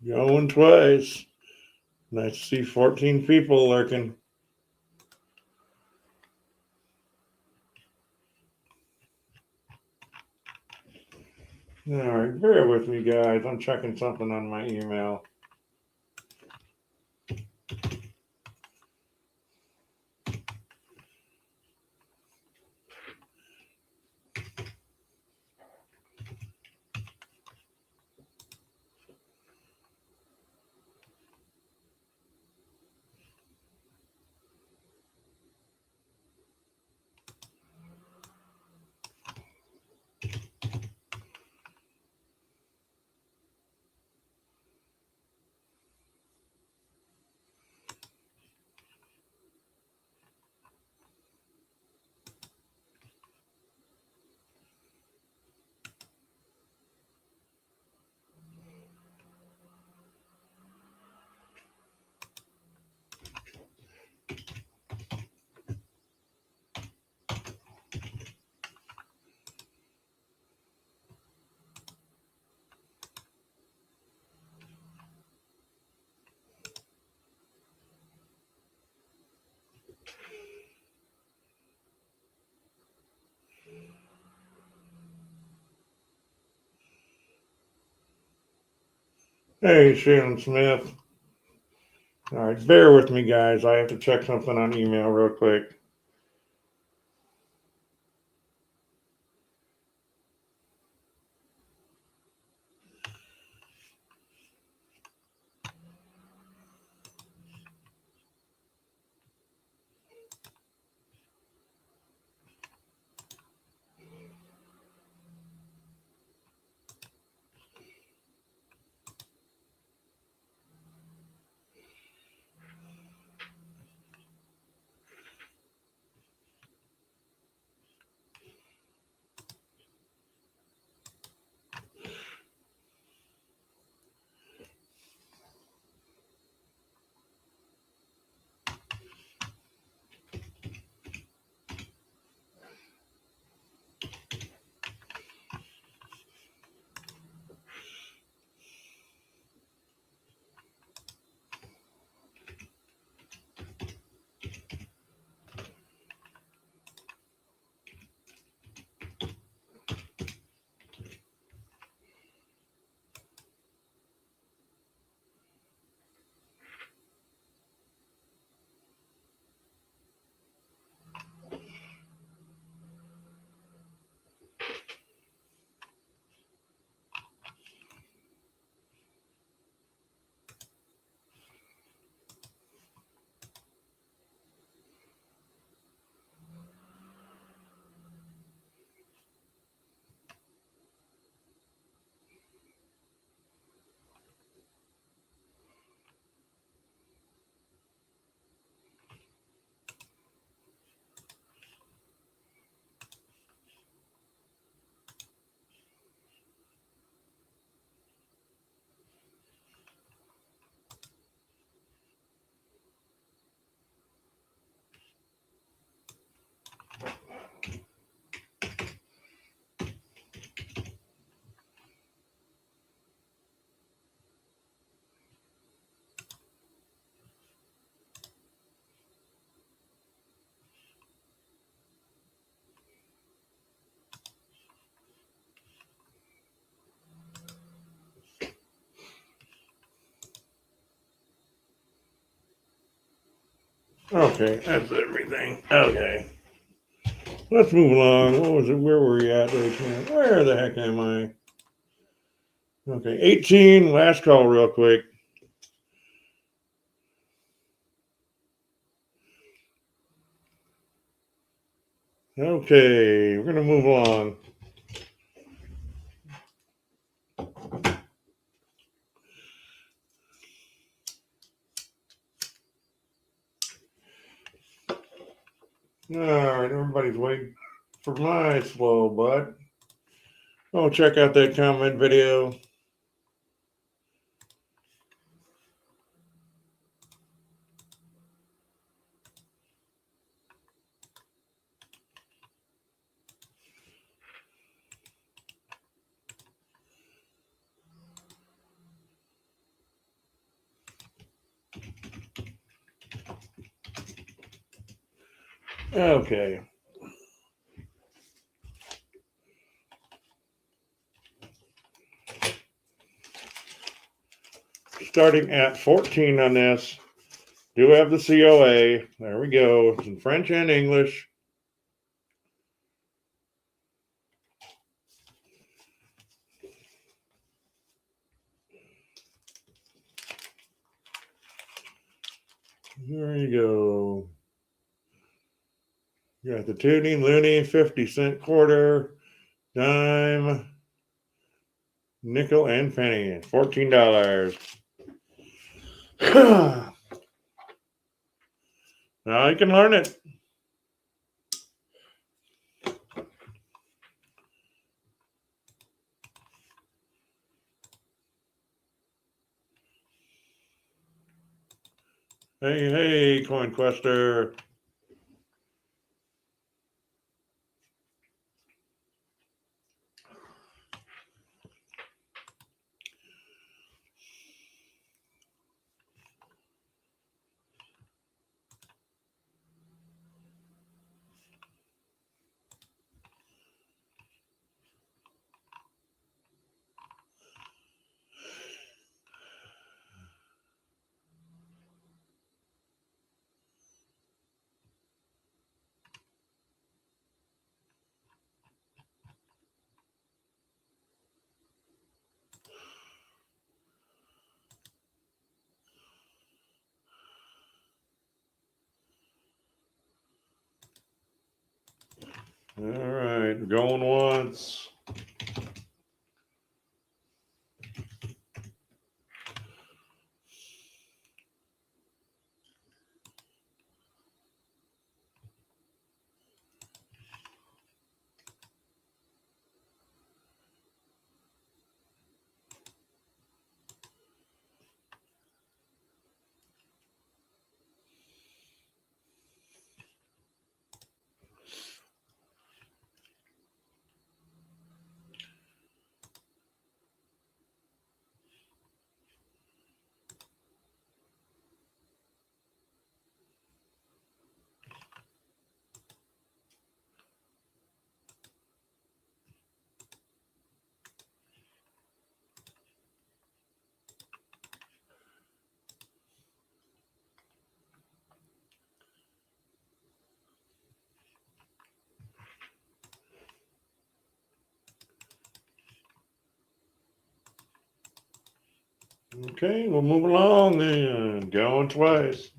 Going twice. Nice to see 14 people lurking. All right, bear with me, guys. I'm checking something on my email. Hey, Shannon Smith. All right, bear with me, guys. I have to check something on email real quick. Okay, that's everything. Okay, let's move along. What was it? Where were we at? Where the heck am I? Okay, 18. Last call, real quick. Okay, we're gonna move along. All right, everybody's waiting for my slow butt. Oh, check out that comment video. Okay. Starting at 14 on this. Do have the COA. There we go. It's in French and English. There you go. You got the toonie, loony, 50-cent quarter, dime, nickel, and penny. $14. Now you can learn it. Hey, hey, Coin Quester. All right, going once. Okay, we'll move along then. Going twice.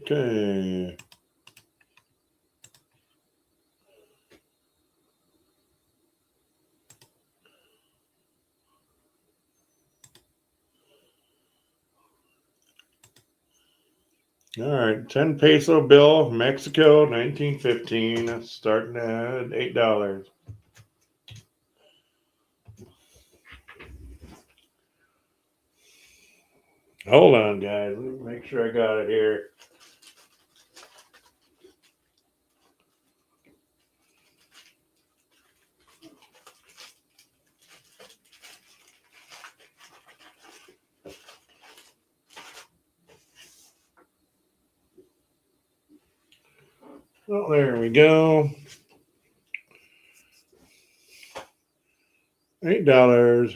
Okay. All right, 10 peso bill, Mexico, 1915, starting at $8. Hold on, guys. Let me make sure I got it here. Oh, there we go. $8.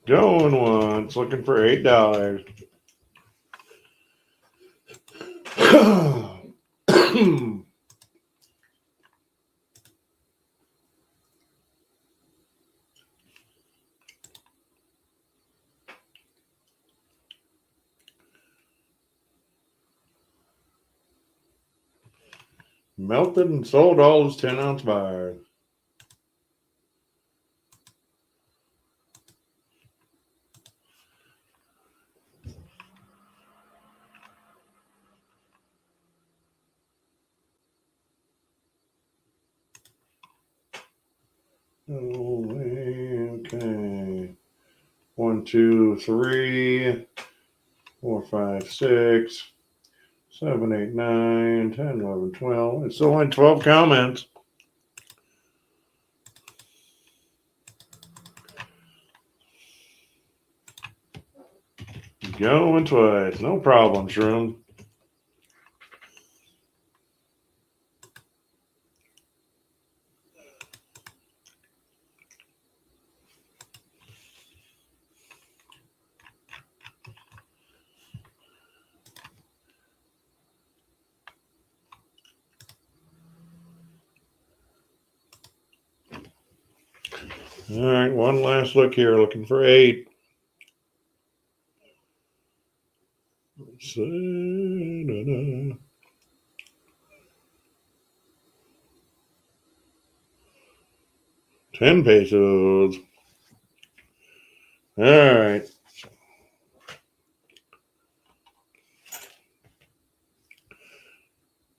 Going once, looking for $8. Melted and sold all his 10-ounce bars. Oh, okay. 1, 2, 3, 4, 5, 6, 7, 8, 9, 10, 11, 12. It's only 12 comments. Going twice. No problem, Shroom. All right, one last look here, looking for 8. 10 pesos. All right.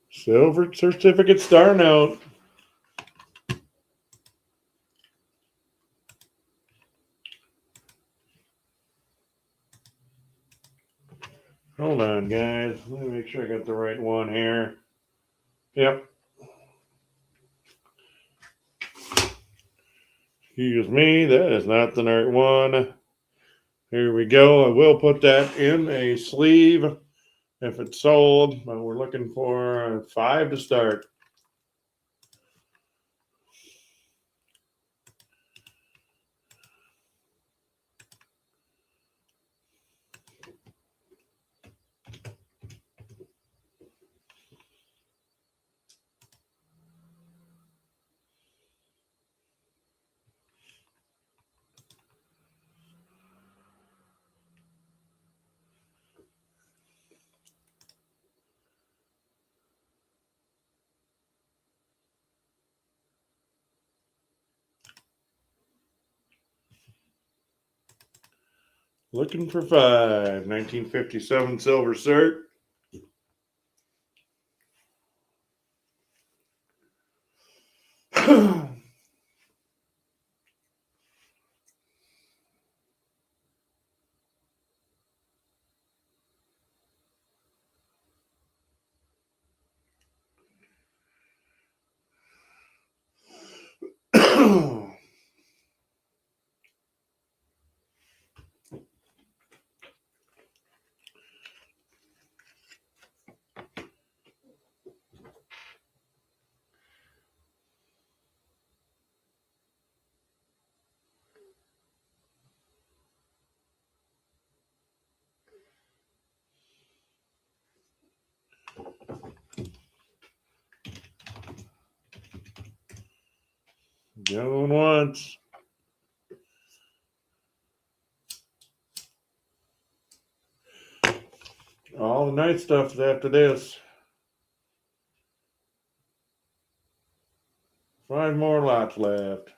Silver certificate starting out. Hold on, guys. Let me make sure I got the right one here. Yep. Excuse me, that is not the right one. Here we go. I will put that in a sleeve if it's sold, but we're looking for 5 to start. Looking for 5. 1957 silver cert. Going once. All the night stuff is after this. 5 more lots left.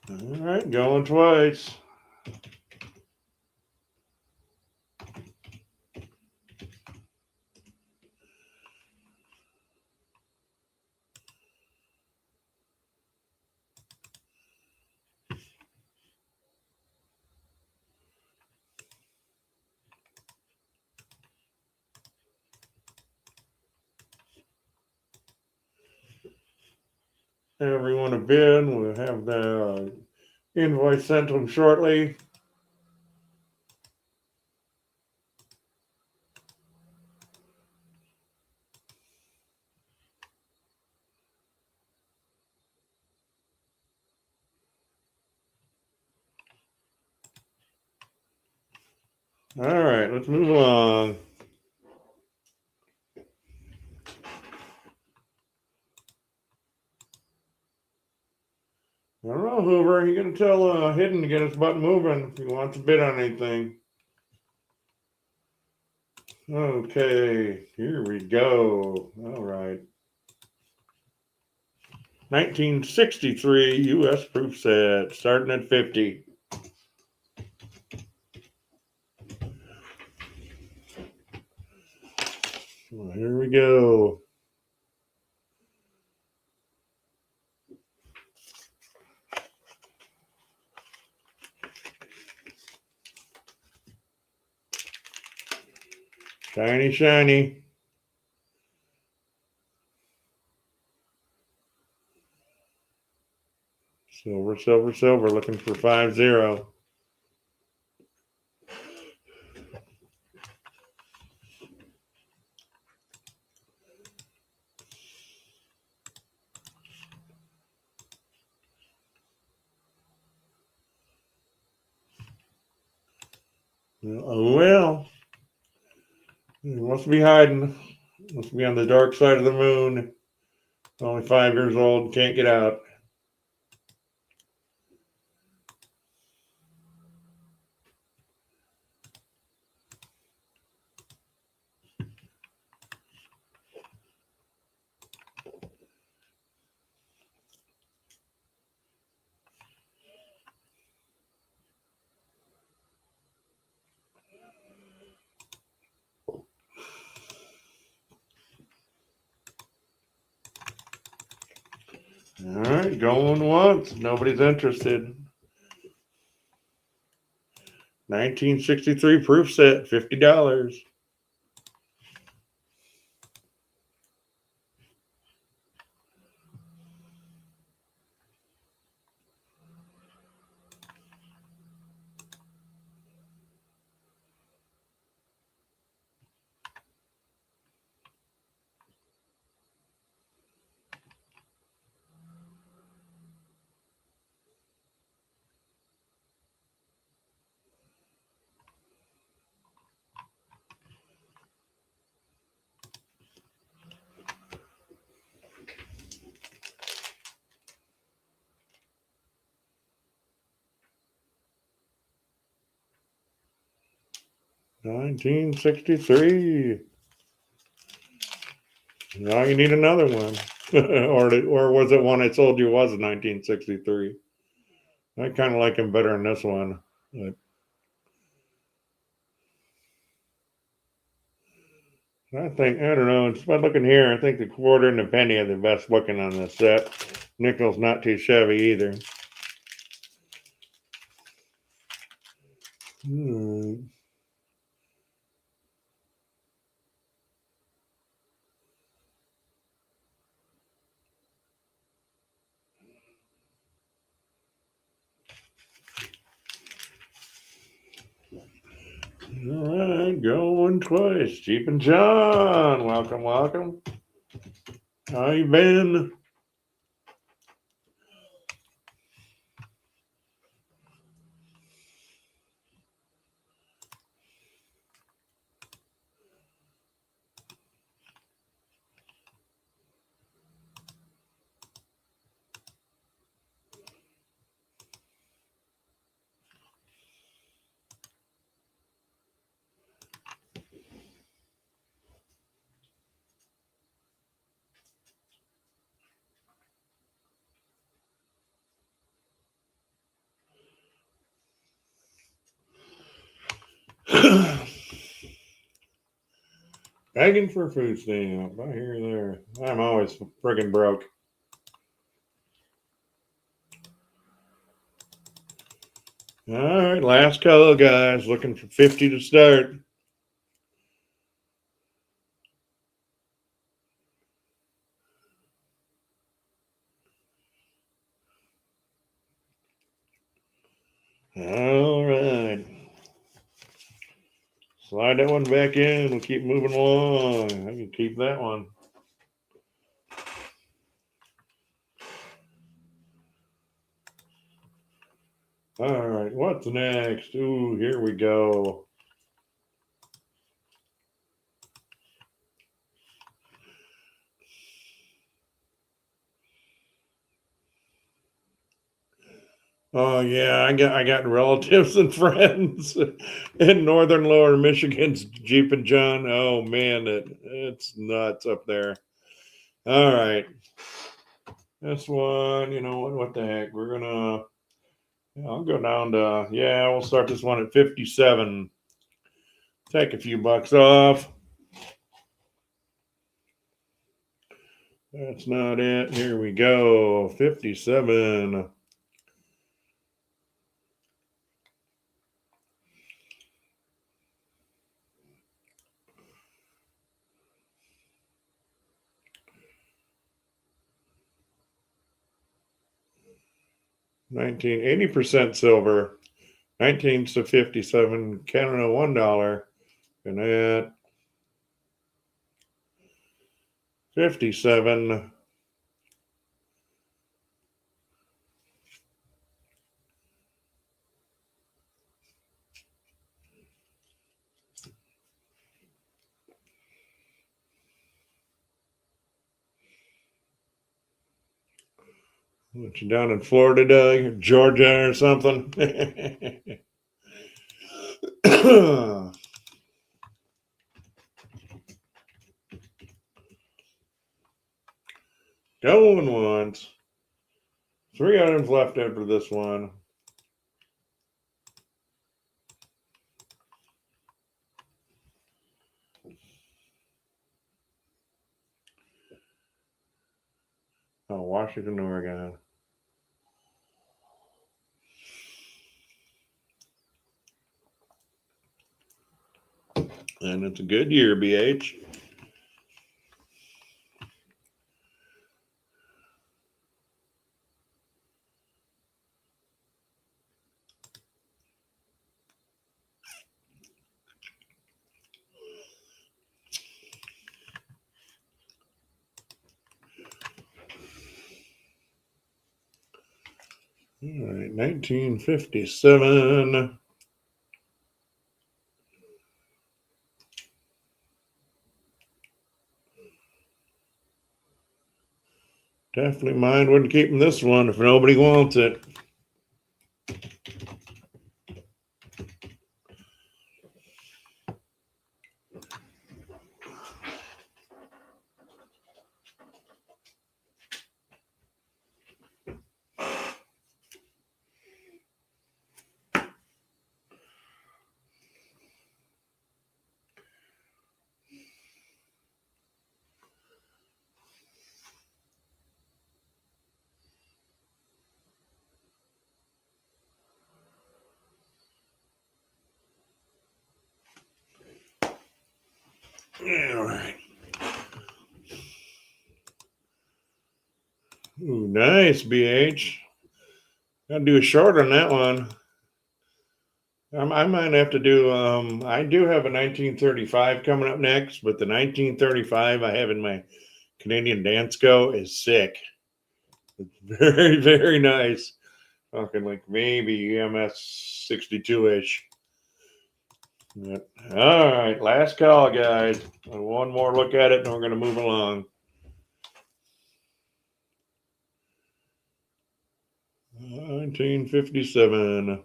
All right, going twice. Everyone have bid. We'll have the invoice sent to them shortly. All right, let's move along. I don't know, Hoover. You gotta tell Hidden to get his butt moving if he wants to bid on anything. Okay, here we go. All right. 1963 U.S. proof set, starting at 50. Well, here we go. Shiny, shiny. Silver, silver, silver, looking for 5-0. Oh, well. He must be hiding. Must be on the dark side of the moon. Only 5 years old, can't get out. All right, going once. Nobody's interested. 1963 proof set, $50. $1963. Now you need another one. or was it one I told you was 1963? I kind of like him better than this one. But I don't know. Just by looking here, I think the quarter and the penny are the best looking on this set. Nickel's not too shabby either. All right, going twice. Jeep and John, welcome, welcome. How you been? Begging for a food stamp. I hear you there. I'm always friggin' broke. All right, last color, guys. Looking for 50 to start. All right. Slide that one back in. We'll keep moving along. I can keep that one. All right, what's next? Ooh, here we go. Oh yeah, I got relatives and friends in northern lower Michigan's Jeep and John. Oh man, it's nuts up there. All right. This one, you know what the heck? I'll go down to, we'll start this one at 57. Take a few bucks off. That's not it. Here we go. 57. $80% silver. 19 to 57. Canada $1. And at 57. What, you down in Florida, Georgia, or something? Going once. 3 items left after this one. Oh, Washington, Oregon. And it's a good year, BH. All right, 1957. Definitely mine. Wouldn't keep this one if nobody wants it. All right. Ooh, nice, BH. Gotta do a short on that one. I might have to do, I do have a 1935 coming up next, but the 1935 I have in my Canadian Dance Go is sick. It's very, very nice. Talking like maybe EMS 62-ish. Yep. All right, last call, guys. One more look at it, and we're going to move along. 1957.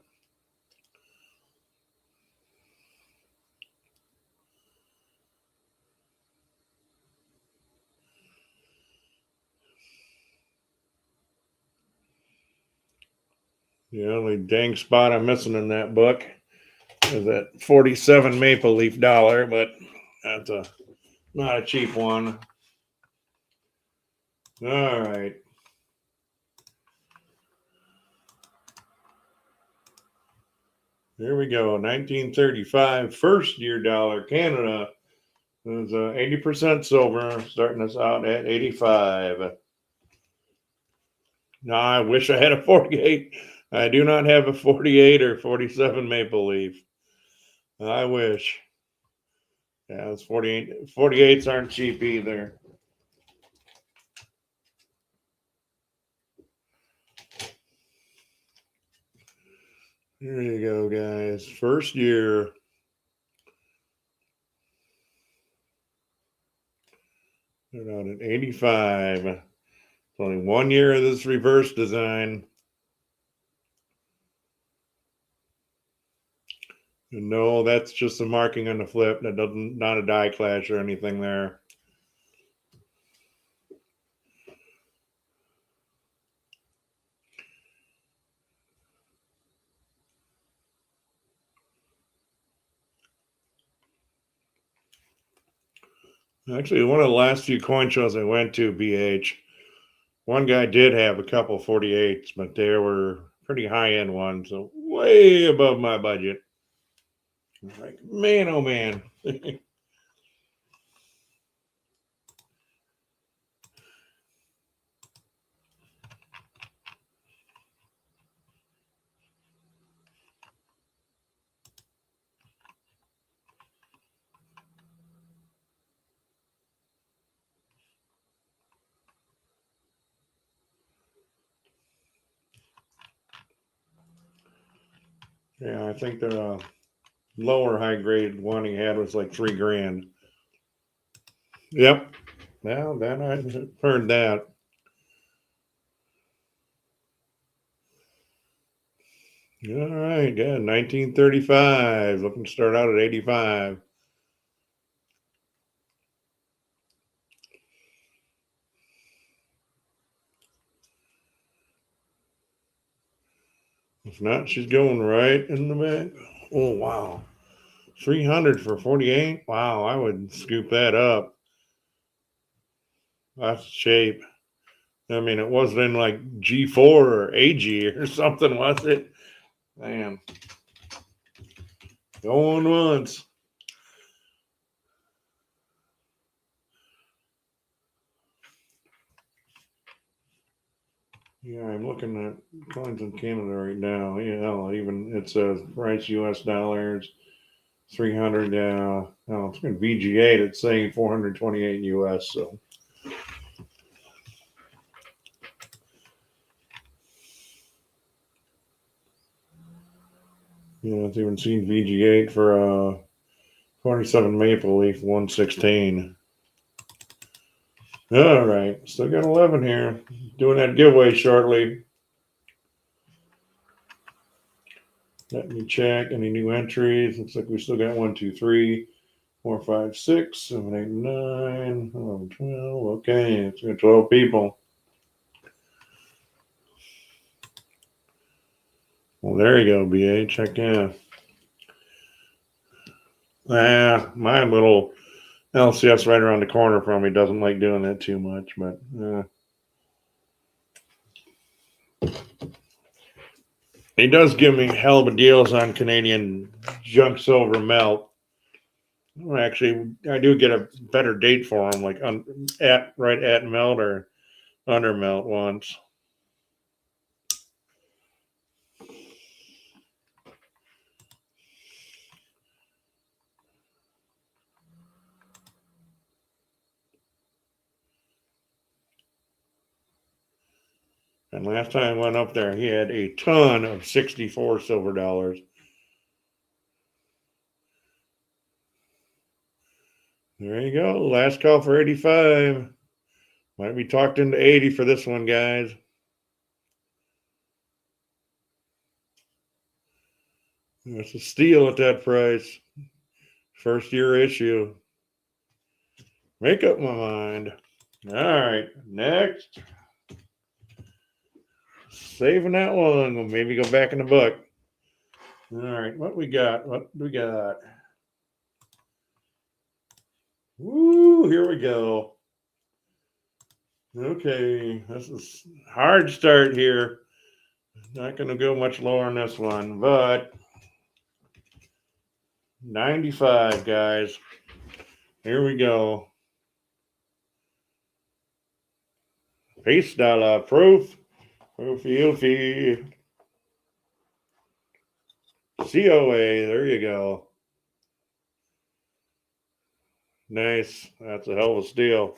The only dang spot I'm missing in that book is that 47 maple leaf dollar, but that's not a cheap one. All right. Here we go. 1935 first year dollar Canada is 80% silver, starting us out at 85. Now I wish I had a 48. I do not have a 48 or 47 maple leaf. I wish. Yeah, it's 48. 48s aren't cheap either. Here you go, guys. First year. They're out at 85. It's only 1 year of this reverse design. And no, that's just a marking on the flip. That doesn't, not a die clash or anything there. Actually, one of the last few coin shows I went to, BH, one guy did have a couple 48s, but they were pretty high-end ones, so way above my budget. Like, man, oh man. Yeah, I think the lower high grade one he had was like $3,000. Yep. Well, then I heard that. All right, yeah, 1935. Looking to start out at 85. If not, she's going right in the back. Oh, wow. 300 for 48. Wow, I would scoop that up. That's shape. I mean, it wasn't in like G4 or AG or something, was it? Man. Going once. Yeah, I'm looking at coins in Canada right now. Yeah, even it says price US dollars 300. No, it's going to VG8. It's saying 428 US. So yeah, it's even seen VG8 for 27 Maple Leaf 116. All right, still got 11 here. Doing that giveaway shortly. Let me check any new entries. Looks like we still got 1, 2, 3, 4, 5, 6, 7, 8, 9, 11, 12. Okay, it's got 12 people. Well, there you go, BA. Check in. My little LCS right around the corner from me doesn't like doing that too much, but he does give me hell of a deals on Canadian junk silver melt. Well, actually, I do get a better date for him, like right at melt or under melt once. And last time I went up there, he had a ton of 64 silver dollars. There you go. Last call for 85. Might be talked into 80 for this one, guys. It's a steal at that price. First year issue. Make up my mind. All right, next. Saving that one. We'll maybe go back in the book. All right, what we got? Woo, here we go. Okay, this is hard start here. Not going to go much lower on this one, but 95, guys. Here we go. Peace dollar proof. Proofy. COA. There you go. Nice. That's a hell of a steal.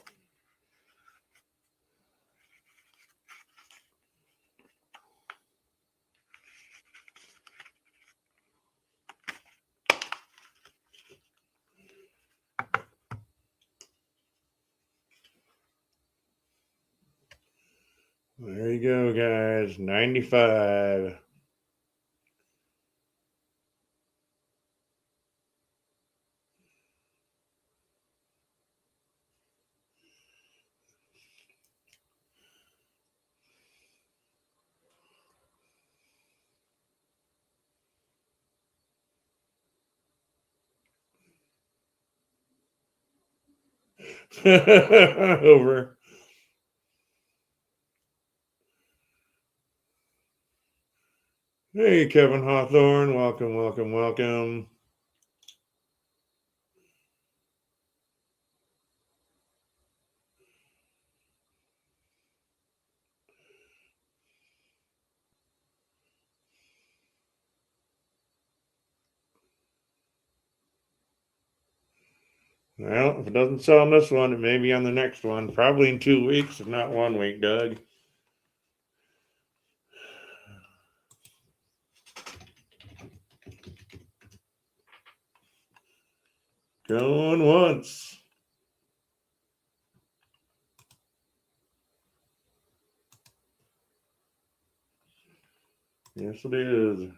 There you go, guys. 95. Over. Hey, Kevin Hawthorne. Welcome. Well, if it doesn't sell on this one, it may be on the next one. Probably in 2 weeks, if not 1 week, Doug. Going once. Yes, it is.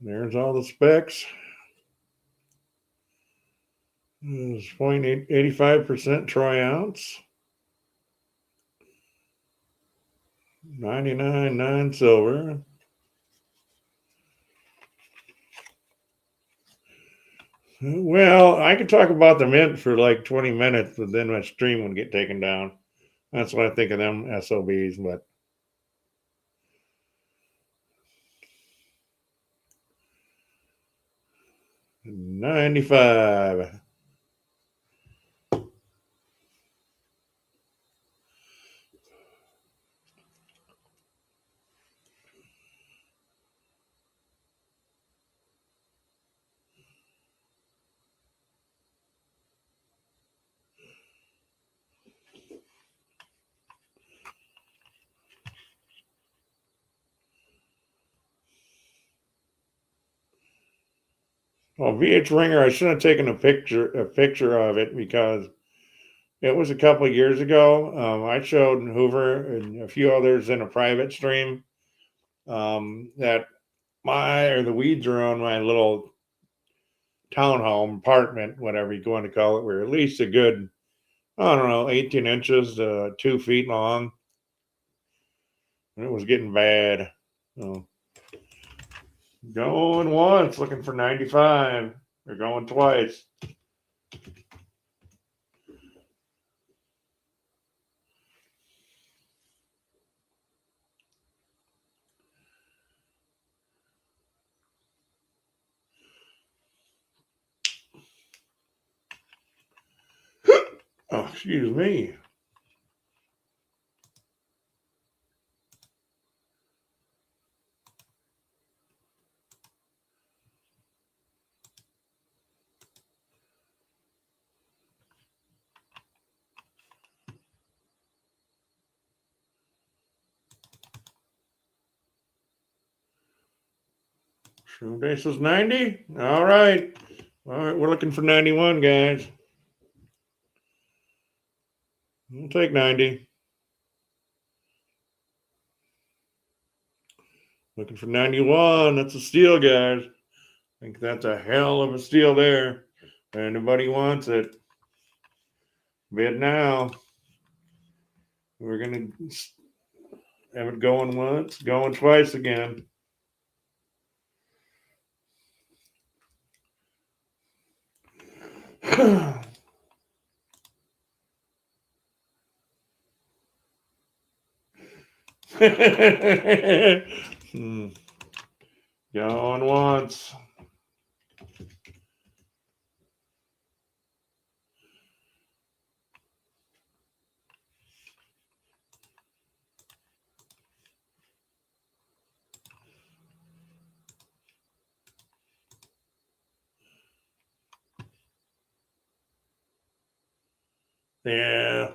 There's all the specs. It's 0.85% troy ounce. 99.9 silver. Well, I could talk about the mint for like 20 minutes, but then my stream would get taken down. That's what I think of them SOBs, but 95. Well, VH Ringer, I should have taken a picture of it because it was a couple of years ago. I showed Hoover and a few others in a private stream that the weeds are on my little townhome apartment, whatever you want to call it, were at least a good, I don't know, 18 inches to 2 feet long. And it was getting bad. So, going once, looking for 95. They're going twice. Oh, excuse me. Shroom base was 90. All right. All right, we're looking for 91, guys. We'll take 90. Looking for 91. That's a steal, guys. I think that's a hell of a steal there. If anybody wants it, bid now. We're going to have it going once, going twice again. Going once. Yeah.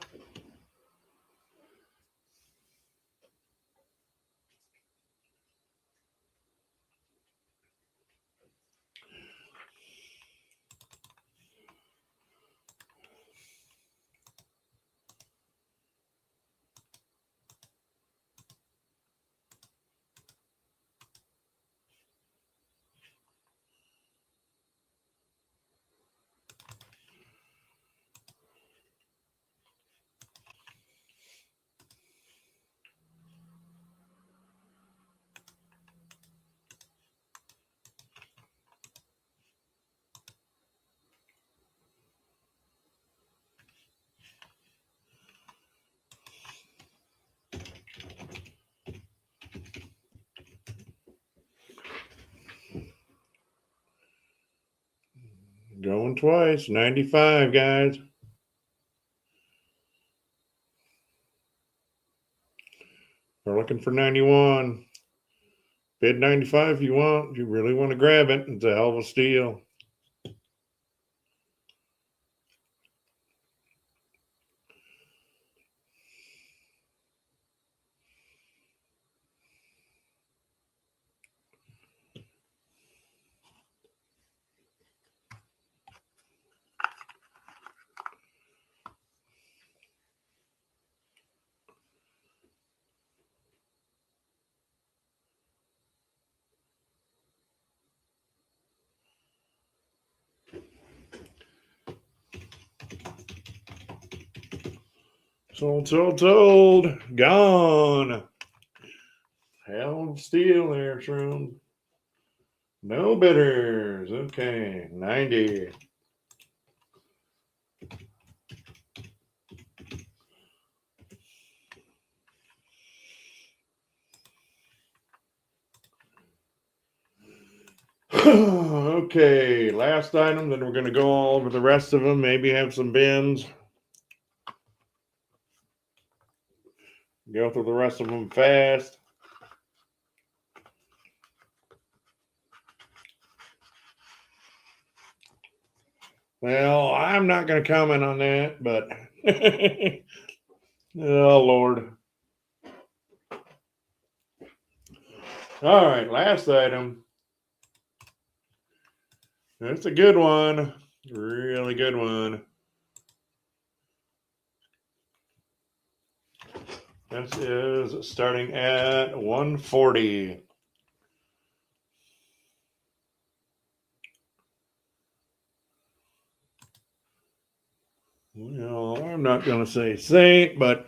Going twice. 95, guys. We're looking for 91. Bid 95 if you want. If you really want to grab it, it's a hell of a steal. Sold. Gone. Held steel there, Shroom. No bidders. Okay, 90. Okay, last item, then we're going to go all over the rest of them, maybe have some bins. Go through the rest of them fast. Well, I'm not going to comment on that, but oh, Lord. All right, last item. That's a good one. Really good one. This is starting at 140. Well, I'm not going to say saint, but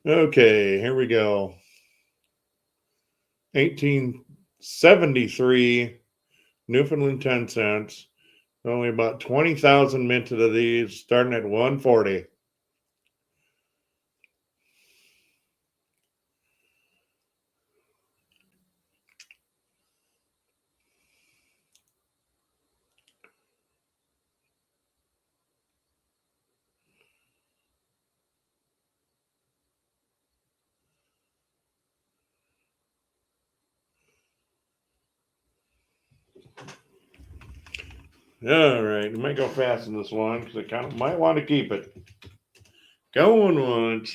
okay, here we go. 1873 Newfoundland 10 cents. Only about 20,000 minted of these, starting at 140. All right, we might go fast in this one because I kind of might want to keep it. Going once.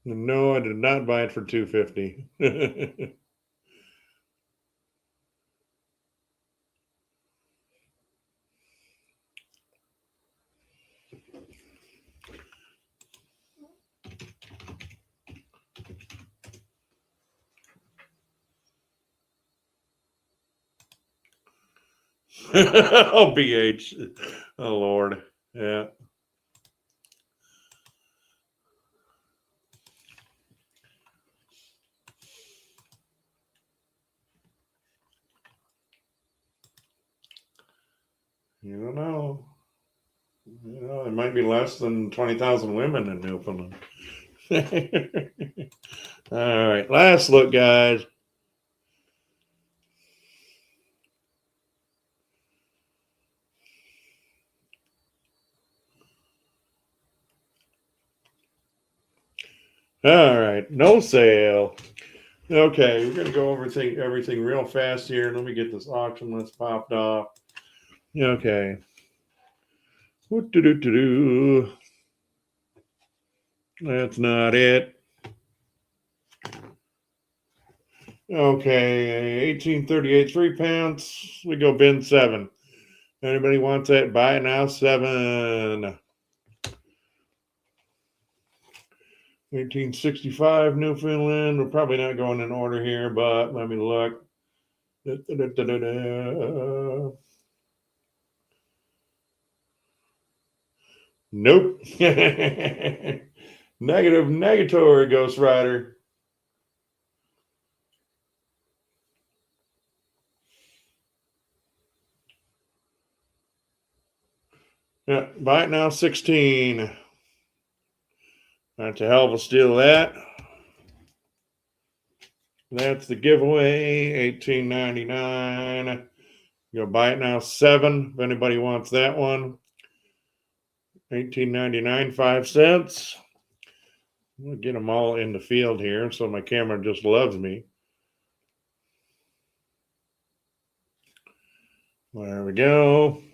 No, I did not buy it for $250. Oh, BH. Oh, Lord. Yeah. You don't know. You know, it might be less than 20,000 women in Newfoundland. All right, last look, guys. All right, no sale. Okay, we're gonna go over everything real fast here. Let me get this auction list popped off. Okay. What do? That's not it. Okay, 1838 3 pounds. We go bin 7. Anybody wants that? Buy it now. 7. 1865 Newfoundland. We're probably not going in order here, but let me look. Nope. Negatory, Ghost Rider. Yeah, buy it now, 16. That's a hell of a steal, that. That's the giveaway, $18.99. You'll buy it now, 7. If anybody wants that one, $18.99, 5 cents. We'll get them all in the field here, so my camera just loves me. There we go.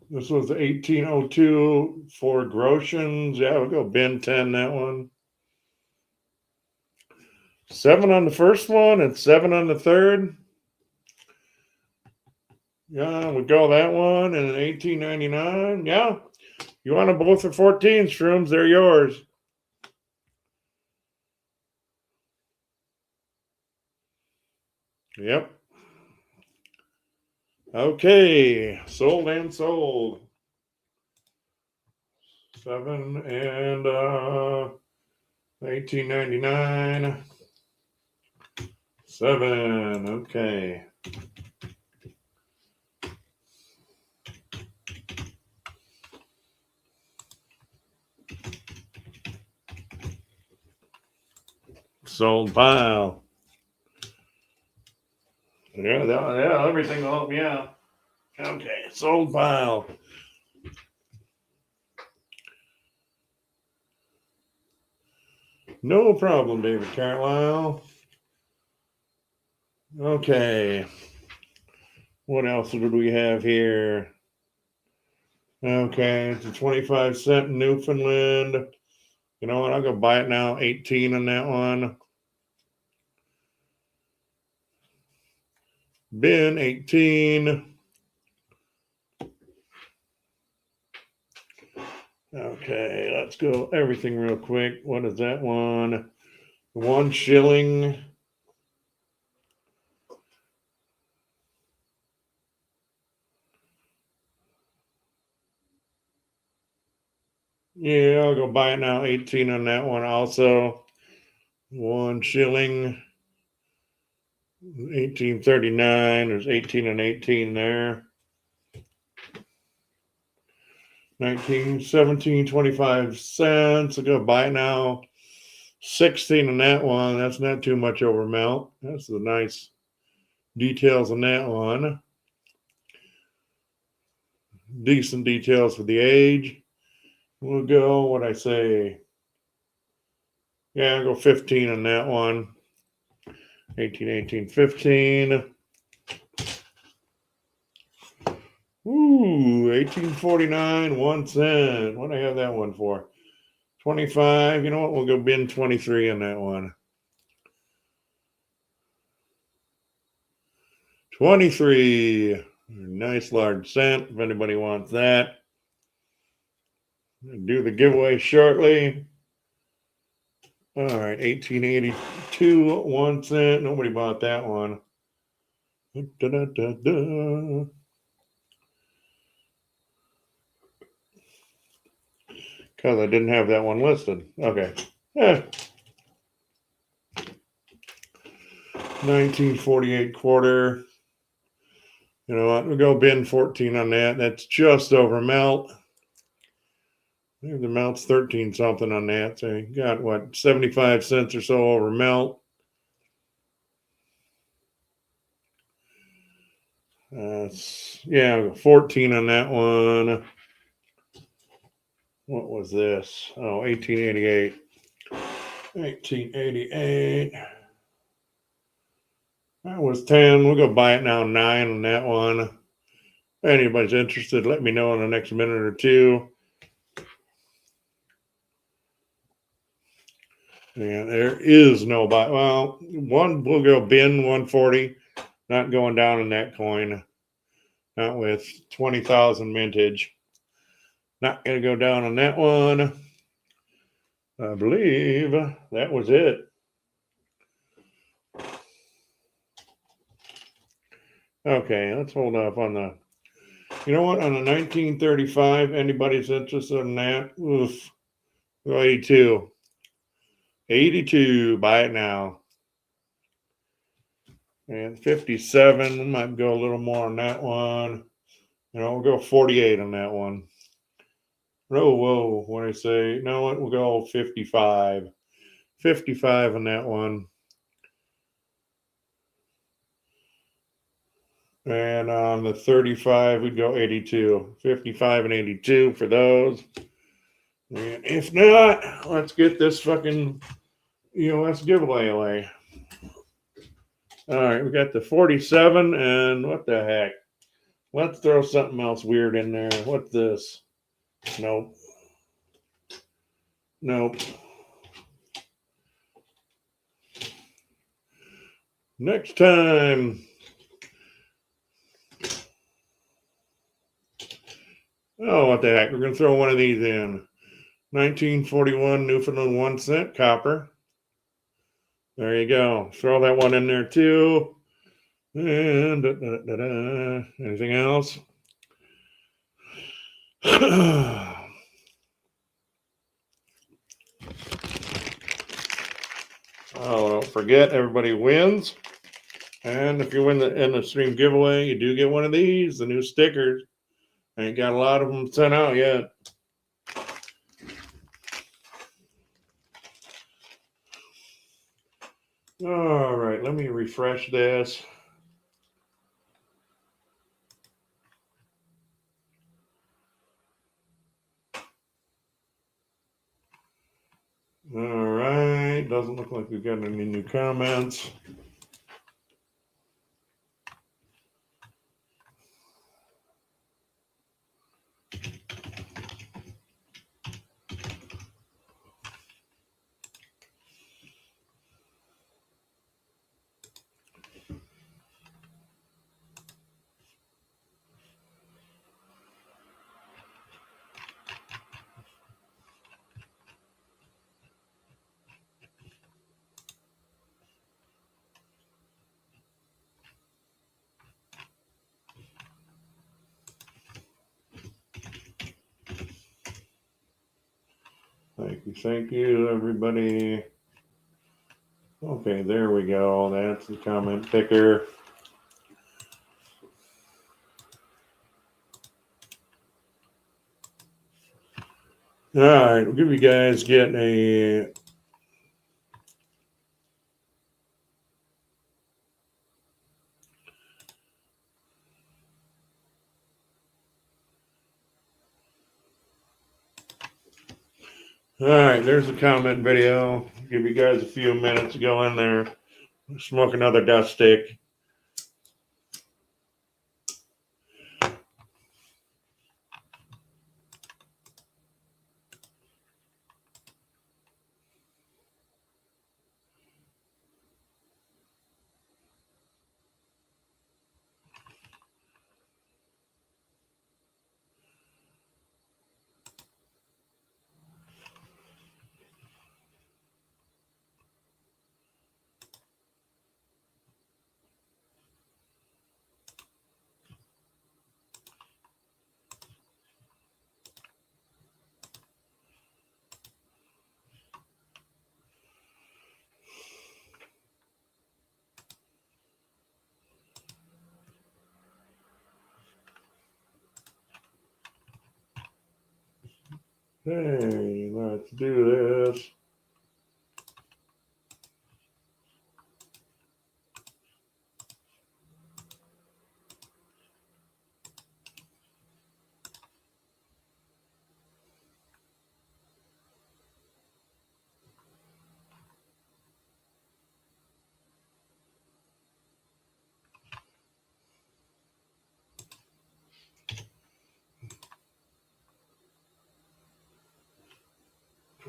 This was the 1802 Ford Groshans. Yeah, we'll go bin 10 that one. 7 on the first one and 7 on the third. Yeah, we go that one and 1899. Yeah, you want them both for 14 shrooms? They're yours. Yep. Okay, sold and sold. 7 and 1899. 7. Okay. Sold pile. Yeah, everything will help me out. Okay, sold pile. No problem, David Carlisle. Okay. What else did we have here? Okay, it's a 25-cent Newfoundland. You know what? I'll go buy it now. 18 on that one. Bin 18. Okay, let's go everything real quick. What is that one? 1 shilling. Yeah, I'll go buy it now. 18 on that one also. 1 shilling. 1839. There's 18 and 18 there. 19, 17, 25 cents. I'll go buy it now. 16 on that one. That's not too much over melt. That's the nice details on that one. Decent details for the age. We'll go, what I say? Yeah, I'll go 15 on that one. 18, 18, 15. Ooh, 1849, 1 cent. What do I have that one for? 25. You know what? We'll go bin 23 on that one. 23. Nice large cent if anybody wants that. Do the giveaway shortly. All right, 1882, 1 cent. Nobody bought that one. Because I didn't have that one listed. Okay. 1948 quarter. You know what? We'll go bin 14 on that. That's just over melt. Maybe the melt's 13 something on that. So you got what, 75 cents or so over melt. Yeah, 14 on that one. What was this? Oh, 1888. 1888. That was 10. We'll go buy it now. 9 on that one. If anybody's interested, let me know in the next minute or two. Yeah, there is no buy. Well, one will go bin 140. Not going down in that coin. Not with 20,000 mintage. Not going to go down on that one. I believe that was it. Okay, let's hold off on the. You know what? On the 1935, anybody's interested in that? Oof. 82. 82. Buy it now. And 57. Might go a little more on that one. You know, we'll go 48 on that one. Whoa. When I say, no, what? We'll go 55. 55 on that one. And on the 35, we'd go 82. 55 and 82 for those. And if not, let's get this fucking EOS giveaway away. All right, we got the 47 and what the heck? Let's throw something else weird in there. What's this? Nope. Nope. Next time. Oh, what the heck? We're going to throw one of these in. 1941 Newfoundland 1 cent copper. There you go. Throw that one in there too. And anything else? Oh, don't forget, everybody wins. And if you win the end of stream giveaway, you do get one of these, the new stickers. I ain't got a lot of them sent out yet. All right, let me refresh this. All right, doesn't look like we've got any new comments. Thank you, everybody. Okay, there we go. That's the comment picker. All right, we'll give you guys getting a. All right, there's the comment video. Give you guys a few minutes to go in there, smoke another dust stick. Hey, let's do this.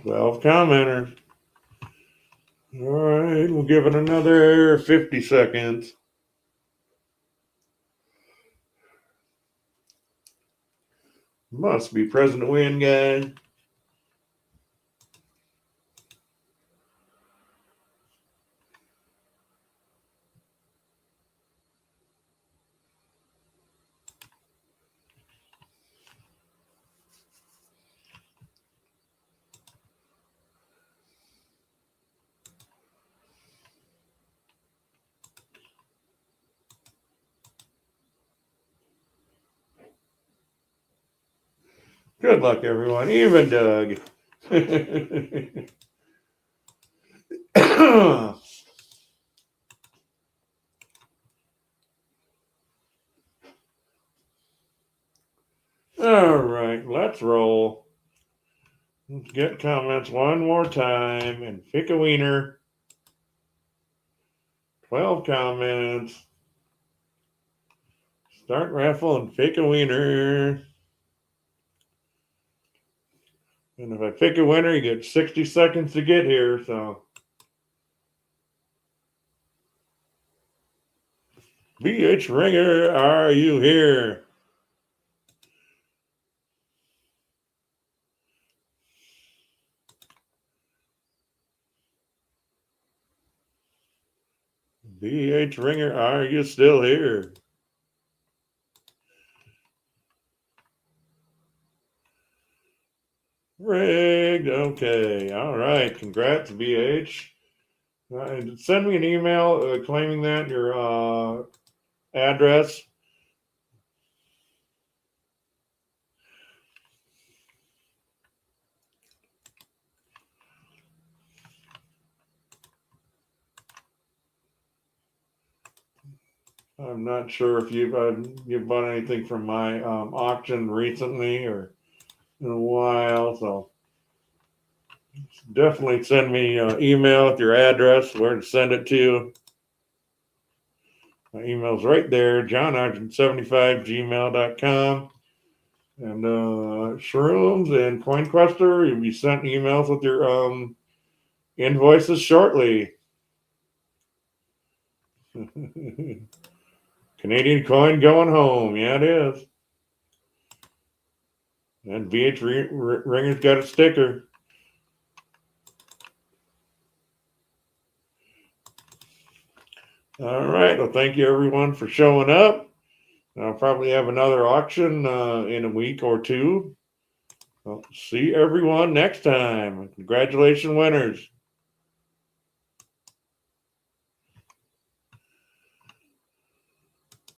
Twelve commenters. All right, we'll give it another 50 seconds. Must be present to win, guys. Good luck, everyone. Even Doug. All right, let's roll. Let's get comments one more time and pick a wiener. 12 comments. Start raffle and pick a winner. And if I pick a winner, you get 60 seconds to get here. So BH Ringer, are you here? BH Ringer, are you still here? Rigged. Okay. All right. Congrats, BH. Send me an email claiming that your address. I'm not sure if you've bought anything from my auction recently or in a while, so definitely send me an email with your address, where to send it to. My email's right there, johnargent75gmail.com. And Shrooms and CoinQuester, you'll be sent emails with your invoices shortly. Canadian coin going home. Yeah, it is. And BH Ringer's got a sticker. All right. Well, thank you everyone for showing up. I'll probably have another auction in a week or two. I'll see everyone next time. Congratulations, winners.